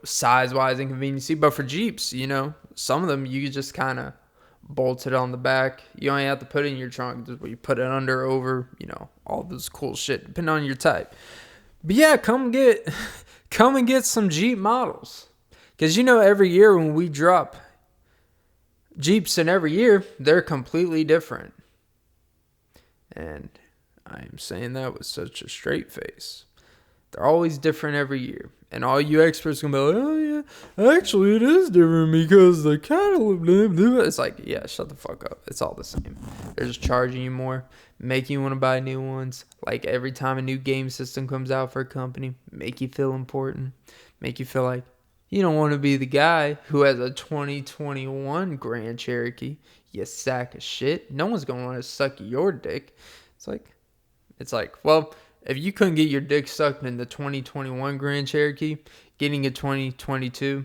size-wise inconvenience. But for Jeeps, some of them you could just kind of bolt it on the back. You only have to put it in your trunk. Just where you put it under, over, all this cool shit, depending on your type. But yeah, come and get some Jeep models. Because every year when we drop Jeeps, and every year they're completely different. And I am saying that with such a straight face. They're always different every year. And all you experts can be like, oh yeah, actually it is different because the catalog. It's like, yeah, shut the fuck up. It's all the same. They're just charging you more, making you want to buy new ones. Like every time a new game system comes out for a company, make you feel important. Make you feel like you don't want to be the guy who has a 2021 Grand Cherokee. You sack of shit. No one's going to want to suck your dick. It's like, well, if you couldn't get your dick sucked in the 2021 Grand Cherokee, getting a 2022,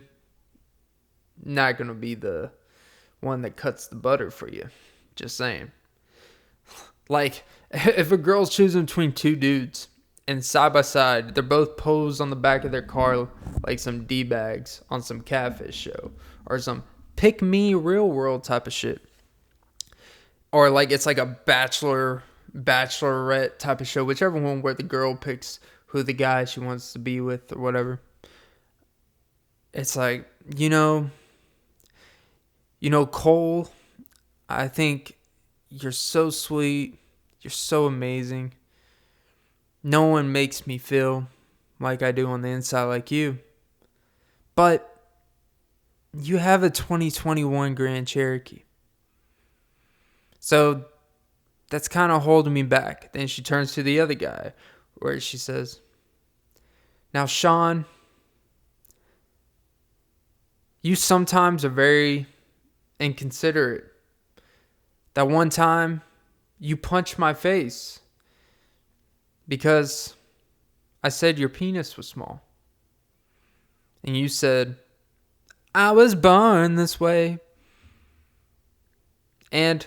not going to be the one that cuts the butter for you. Just saying. Like, if a girl's choosing between two dudes and side by side, they're both posed on the back of their car like some D-bags on some catfish show or some pick me real world type of shit. Or like it's like a bachelorette type of show, whichever one where the girl picks who the guy she wants to be with or whatever. It's like, Cole, I think you're so sweet. You're so amazing. No one makes me feel like I do on the inside like you. But you have a 2021 Grand Cherokee. So that's kind of holding me back. Then she turns to the other guy where she says, now, Sean, you sometimes are very inconsiderate. That one time you punched my face because I said your penis was small. And you said, I was born this way. And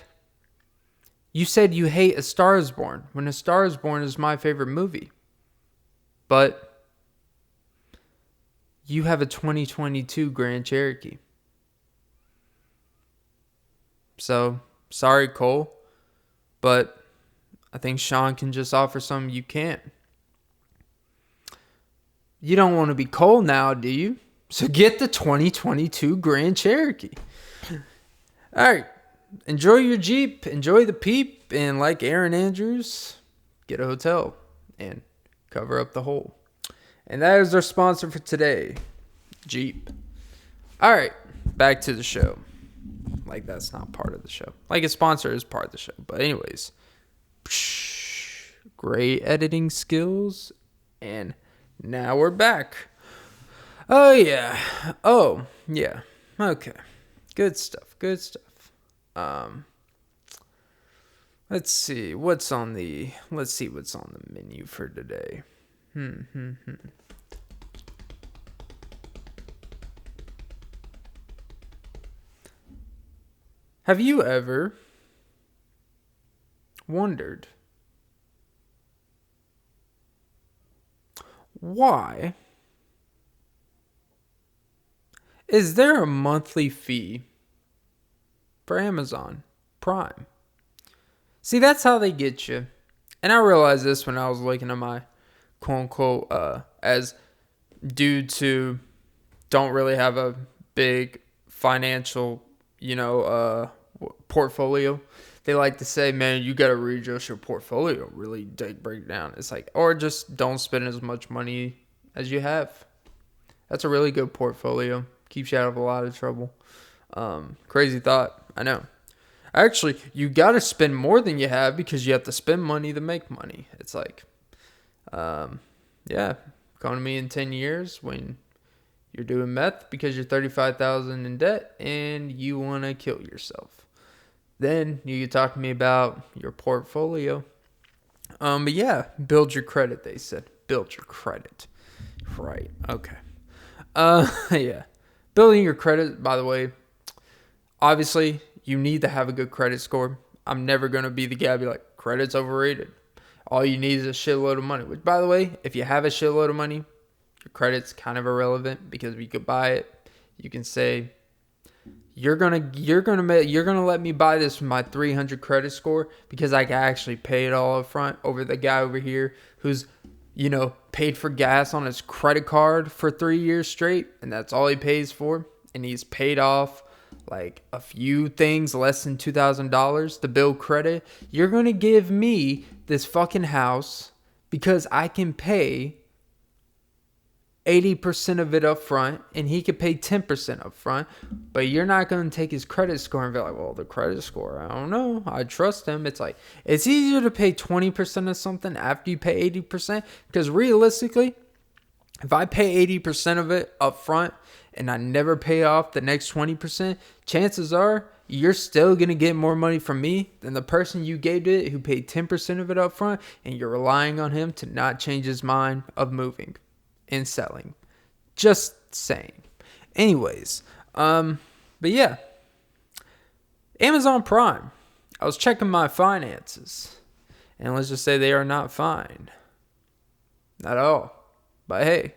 you said you hate A Star is Born when A Star is Born is my favorite movie. But you have a 2022 Grand Cherokee. So, sorry, Cole. But I think Sean can just offer something you can't. You don't want to be Cole now, do you? So get the 2022 Grand Cherokee. All right. Enjoy your Jeep. Enjoy the peep. And like Aaron Andrews, get a hotel and cover up the hole. And that is our sponsor for today, Jeep. All right. Back to the show. Like that's not part of the show. Like a sponsor is part of the show. But anyways. Great editing skills. And now we're back. Oh, yeah. Oh, yeah. Okay. Good stuff. Let's see what's on the menu for today. Have you ever wondered why is there a monthly fee for Amazon Prime? See, that's how they get you. And I realized this when I was looking at my quote unquote as dudes who don't really have a big financial, portfolio. They like to say, man, you got to readjust your portfolio, really break down. It's like, or just don't spend as much money as you have. That's a really good portfolio. Keeps you out of a lot of trouble. Crazy thought, I know. Actually, you got to spend more than you have because you have to spend money to make money. It's like, come to me in 10 years when you're doing meth because you're $35,000 in debt and you want to kill yourself. Then you can talk to me about your portfolio. But yeah, build your credit, they said. Build your credit. Right. Okay. Yeah. Building your credit, by the way, obviously, you need to have a good credit score. I'm never going to be the guy to be like, credit's overrated. All you need is a shitload of money. Which, by the way, if you have a shitload of money, your credit's kind of irrelevant because if you could buy it, you can say, you're gonna let me buy this with my 300 credit score because I can actually pay it all up front over the guy over here who's, paid for gas on his credit card for 3 years straight, and that's all he pays for, and he's paid off like a few things less than $2,000 to build credit. You're going to give me this fucking house because I can pay 80% of it up front and he could pay 10% up front, but you're not going to take his credit score and be like, well, the credit score, I don't know, I trust him. It's like, it's easier to pay 20% of something after you pay 80% because realistically, if I pay 80% of it up front and I never pay off the next 20%, chances are you're still going to get more money from me than the person you gave it who paid 10% of it up front, and you're relying on him to not change his mind of moving and selling. Just saying. Anyways, but yeah. Amazon Prime. I was checking my finances, and let's just say they are not fine. Not at all. But hey,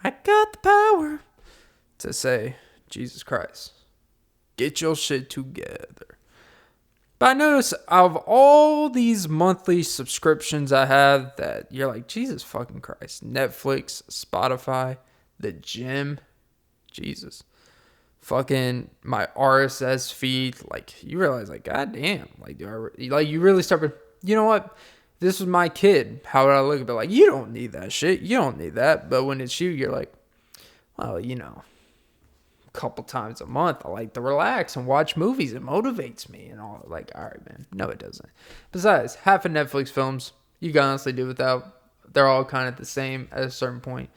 I got the power to say, Jesus Christ, get your shit together. But I notice out of all these monthly subscriptions I have that you're like, Jesus fucking Christ. Netflix, Spotify, the gym, Jesus. Fucking my RSS feed. Like, you realize, like, goddamn. Like, you really start, you know what? This was my kid. How would I look at it? Like, you don't need that shit. You don't need that. But when it's you, you're like, well, a couple times a month, I like to relax and watch movies. It motivates me and all. Like, all right, man. No, it doesn't. Besides, half of Netflix films, you can honestly do without. They're all kind of the same at a certain point.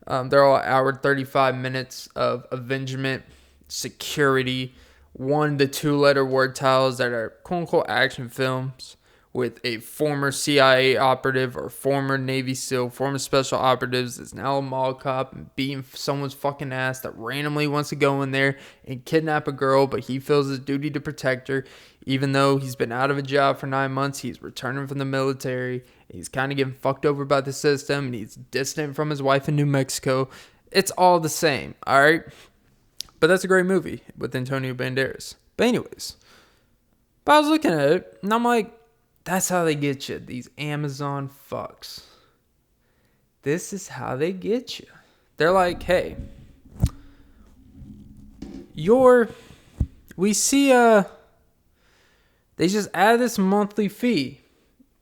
They're all hour 35 minutes of avengement, security, 1 to 2 letter word titles that are quote unquote action films with a former CIA operative or former Navy SEAL, former special operatives that's now a mall cop and beating someone's fucking ass that randomly wants to go in there and kidnap a girl, but he feels his duty to protect her. Even though he's been out of a job for 9 months, he's returning from the military. He's kind of getting fucked over by the system, and he's distant from his wife in New Mexico. It's all the same, all right? But that's a great movie with Antonio Banderas. But anyways, I was looking at it, and I'm like, that's how they get you, these Amazon fucks. This is how they get you. They're like, hey, we see, they just add this monthly fee.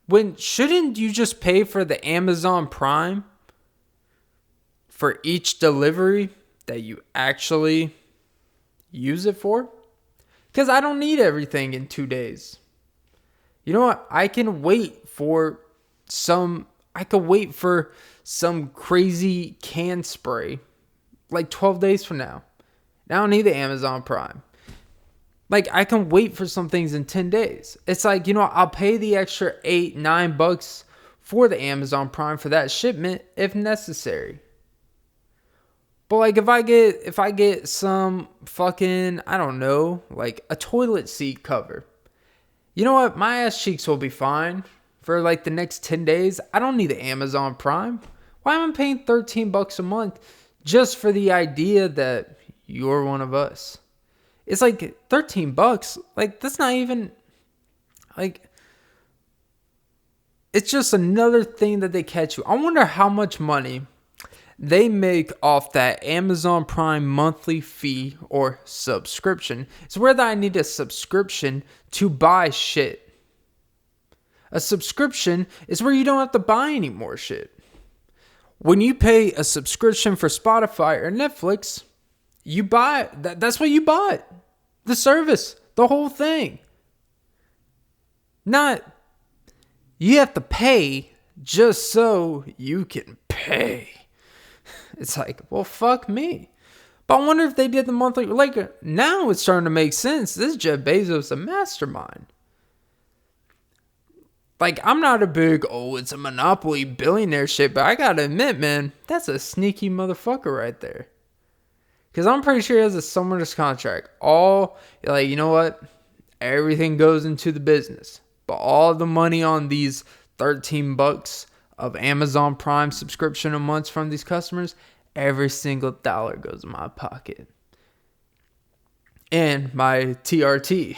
When shouldn't you just pay for the Amazon Prime for each delivery that you actually use it for? Because I don't need everything in 2 days. You know what? I can wait for some crazy can spray like 12 days from now. I don't need the Amazon Prime. Like, I can wait for some things in 10 days. It's like, I'll pay the extra $8-9 for the Amazon Prime for that shipment if necessary. But like if I get some fucking, I don't know, like a toilet seat cover. You know what? My ass cheeks will be fine for like the next 10 days. I don't need Amazon Prime. Why am I paying $13 a month just for the idea that you're one of us? It's like $13. Like that's not even like, it's just another thing that they catch you. I wonder how much money they make off that Amazon Prime monthly fee or subscription. It's whether I need a subscription to buy shit. A subscription is where you don't have to buy any more shit. When you pay a subscription for Spotify or Netflix, you buy that's what you bought. The service, the whole thing. Not you have to pay just so you can pay. It's like, well, fuck me. But I wonder if they did the monthly. Like, now it's starting to make sense. This Jeff Bezos a mastermind. Like, I'm not a big, it's a monopoly billionaire shit, but I gotta admit, man, that's a sneaky motherfucker right there. Because I'm pretty sure he has a summer's contract. All, like, you know what? Everything goes into the business. But all the money on these $13 of Amazon Prime subscription a month from these customers, every single dollar goes in my pocket. And my TRT.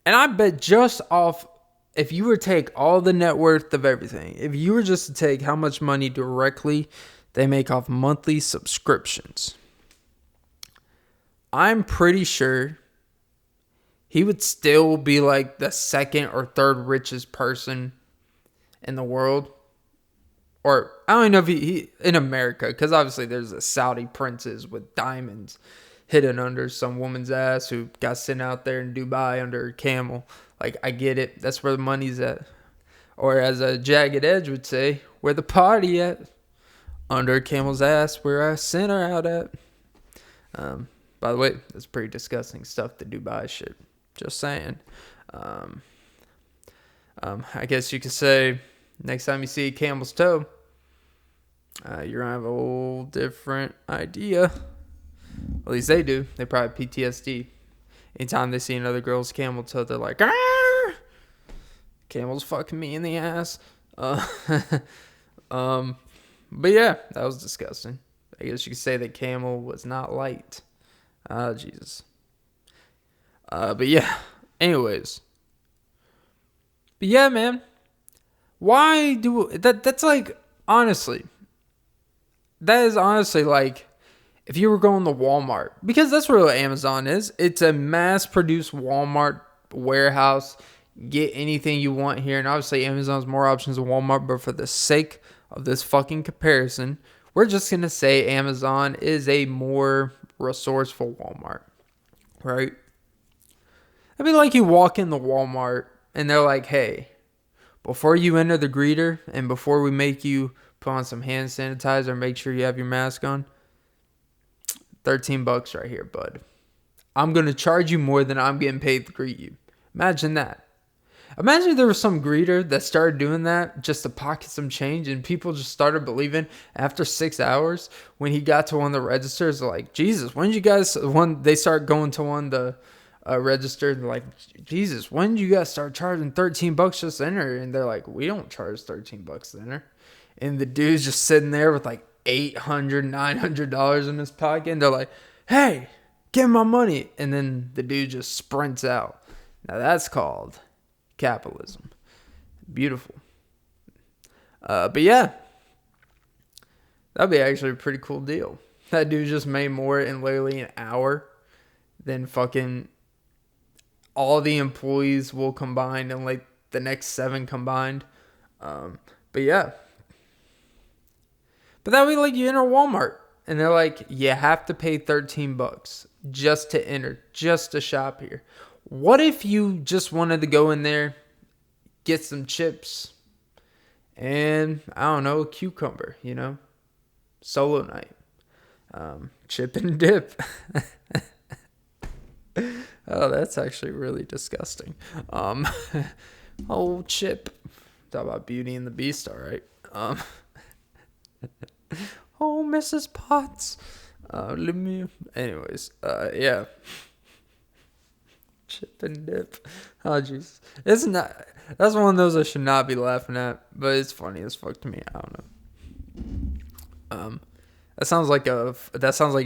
And I bet just off, if you were to take all the net worth of everything, if you were just to take how much money directly they make off monthly subscriptions, I'm pretty sure he would still be like the second or third richest person in the world. Or I don't know if he in America, because obviously there's a Saudi princes with diamonds hidden under some woman's ass who got sent out there in Dubai under a camel. Like, I get it. That's where the money's at. Or as a Jagged Edge would say, where the party at? Under a camel's ass, where I sent her out at. By the way, that's pretty disgusting stuff, the Dubai shit. Just saying. I guess you could say, next time you see a camel's toe, you're going to have a whole different idea. At least they do. They probably have PTSD. Anytime they see another girl's camel toe, they're like, "Arr! Camel's fucking me in the ass." But yeah, that was disgusting. I guess you could say that camel was not light. Oh, Jesus. But yeah, anyways. But yeah, man. Why do that's like, honestly, that is honestly like, if you were going to Walmart, because that's what Amazon is. It's a mass-produced Walmart warehouse. Get anything you want here. And obviously Amazon's more options than Walmart. But for the sake of this fucking comparison, we're just going to say Amazon is a more resourceful Walmart. Right? I mean, like you walk in the Walmart and they're like, hey, before you enter the greeter and before we make you put on some hand sanitizer, make sure you have your mask on. $13 right here, bud. I'm going to charge you more than I'm getting paid to greet you. Imagine that. Imagine if there was some greeter that started doing that just to pocket some change, and people just started believing after 6 hours when he got to one of the registers, like, Jesus, when did you guys, when they start going to one of the registers, they're like, Jesus, when did you guys start charging $13 just to enter? And they're like, we don't charge $13 to enter. And the dude's just sitting there with like $800, $900 in his pocket, and they're like, hey, give my money. And then the dude just sprints out. Now that's called capitalism. Beautiful. But yeah, that'd be actually a pretty cool deal. That dude just made more in literally an hour than fucking all the employees will combine and like the next 7 combined. But yeah. But that way, like, you enter Walmart and they're like, you have to pay $13 just to enter, just to shop here. What if you just wanted to go in there, get some chips and, I don't know, a cucumber, you know? Solo night. Chip and dip. Oh, that's actually really disgusting. Oh, Chip. Talk about Beauty and the Beast, all right. Oh, Mrs. Potts. Let me. Anyways, yeah. Chip and dip. Oh, jeez. It's not. That's one of those I should not be laughing at, but it's funny as fuck to me. I don't know. That sounds like a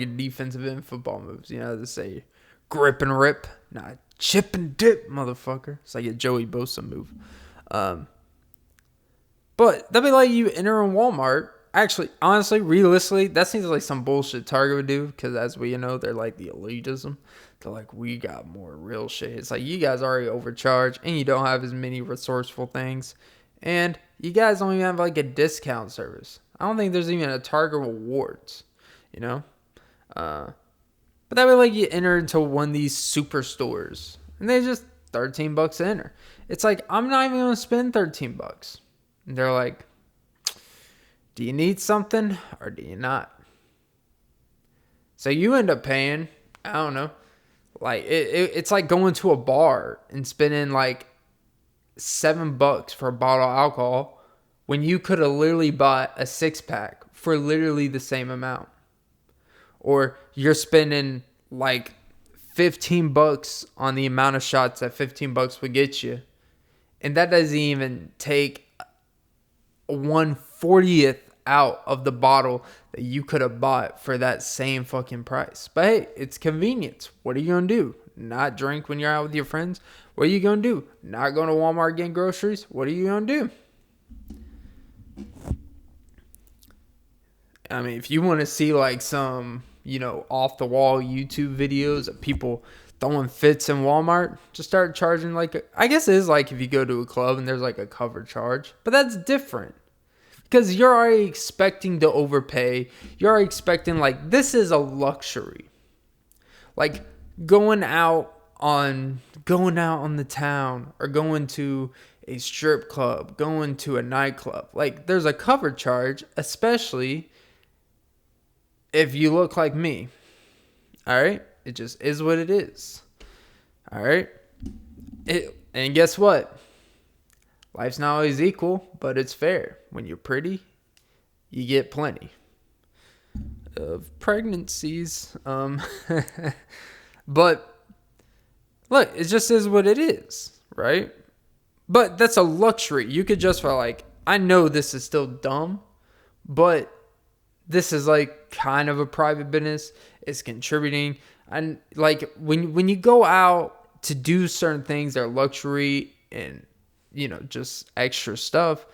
defensive end football moves. You know, they say grip and rip, not chip and dip, motherfucker. It's like a Joey Bosa move. But that'd be like you enter in Walmart. Actually, honestly, realistically, that seems like some bullshit Target would do, because as we know, they're like the elitism. They're like, we got more real shit. It's like, you guys already overcharged, and you don't have as many resourceful things, and you guys don't even have like a discount service. I don't think there's even a Target rewards, you know? But that way, like, you enter into one of these superstores, and they just $13 to enter. It's like, I'm not even going to spend $13. And they're like, do you need something or do you not? So you end up paying, I don't know, like it's like going to a bar and spending like $7 for a bottle of alcohol when you could have literally bought a 6-pack for literally the same amount. Or you're spending like $15 on the amount of shots that $15 would get you. And that doesn't even take 1/40th out of the bottle that you could have bought for that same fucking price. But hey, it's convenience. What are you going to do? Not drink when you're out with your friends? What are you going to do? Not going to Walmart getting groceries? What are you going to do? I mean, if you want to see like some, you know, off the wall YouTube videos of people throwing fits in Walmart, just start charging I guess it is like if you go to a club and there's like a cover charge, but that's different. Because you're already expecting to overpay. You're already expecting, like, this is a luxury. Like, going out on the town, or going to a strip club, going to a nightclub. Like, there's a cover charge, especially if you look like me. All right? It just is what it is. All right? And guess what? Life's not always equal, but it's fair. When you're pretty, you get plenty of pregnancies. But look, it just is what it is, right? But that's a luxury. You could just for like, I know this is still dumb, but this is like kind of a private business. It's contributing. And like when you go out to do certain things that are luxury and, you know, just extra stuff,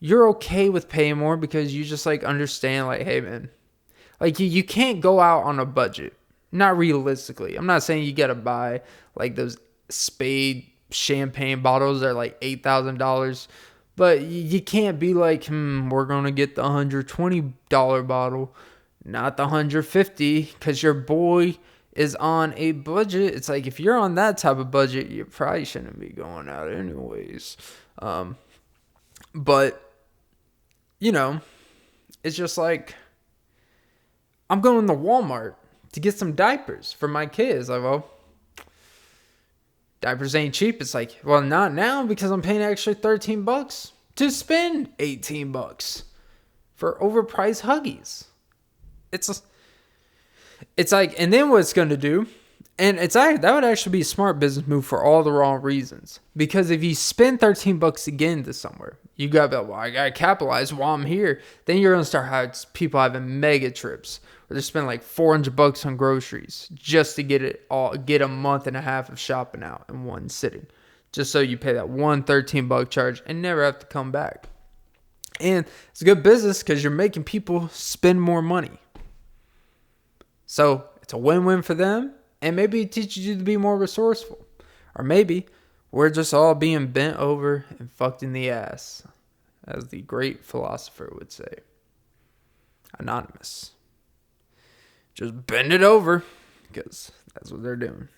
you're okay with paying more because you just like understand like, hey man, like you can't go out on a budget. Not realistically. I'm not saying you gotta buy like those Spade champagne bottles that are like $8,000, but you can't be like, we're gonna get the $120 bottle, not the $150, because your boy is on a budget. It's like, if you're on that type of budget, you probably shouldn't be going out anyways. But you know, it's just like, I'm going to Walmart to get some diapers for my kids. Like, well, diapers ain't cheap. It's like, well, not now, because I'm paying extra $13 to spend $18 for overpriced Huggies. It's like, and then what it's going to do, and that would actually be a smart business move for all the wrong reasons. Because if you spend $13 to get into somewhere, you got to be like, well, I got to capitalize while I'm here. Then you're going to start having people having mega trips where they spend like $400 on groceries just to get a month and a half of shopping out in one sitting. Just so you pay that one $13 charge and never have to come back. And it's a good business because you're making people spend more money. So it's a win-win for them. And maybe it teaches you to be more resourceful. Or maybe we're just all being bent over and fucked in the ass, as the great philosopher would say. Anonymous. Just bend it over, because that's what they're doing.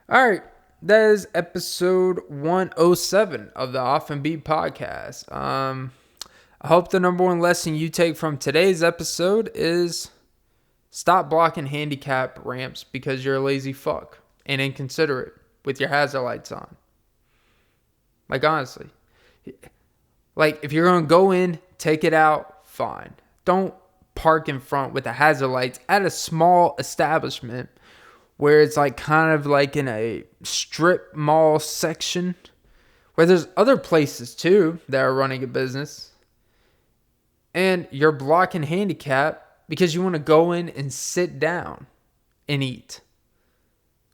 All right. That is episode 107 of the Off and Beat podcast. I hope the number one lesson you take from today's episode is stop blocking handicap ramps because you're a lazy fuck and inconsiderate with your hazard lights on. Like, honestly. Like, if you're going to go in, take it out, fine. Don't park in front with the hazard lights at a small establishment where it's like kind of like in a strip mall section where there's other places too that are running a business, and you're blocking handicap because you want to go in and sit down and eat.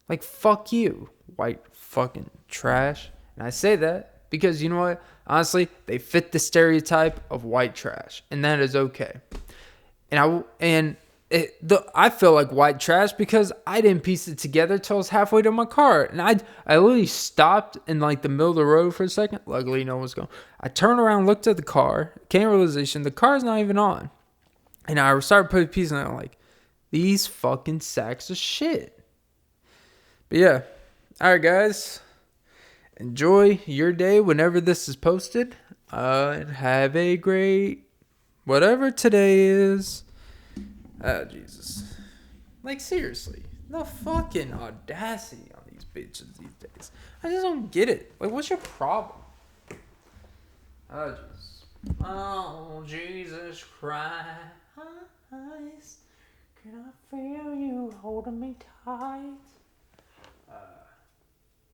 Like, fuck you, white fucking trash. And I say that because, you know what? Honestly, they fit the stereotype of white trash, and that is okay. I feel like white trash because I didn't piece it together till I was halfway to my car, and I literally stopped in like the middle of the road for a second. Luckily, no one was going. I turned around, looked at the car, came to realization the car's not even on, and I started putting pieces, and I'm like, these fucking sacks of shit. But yeah, all right, guys. Enjoy your day whenever this is posted. Have a great whatever today is. Oh, Jesus. Like, seriously. The fucking audacity on these bitches these days. I just don't get it. Like, what's your problem? Oh, Jesus. Oh, Jesus Christ. Can I feel you holding me tight?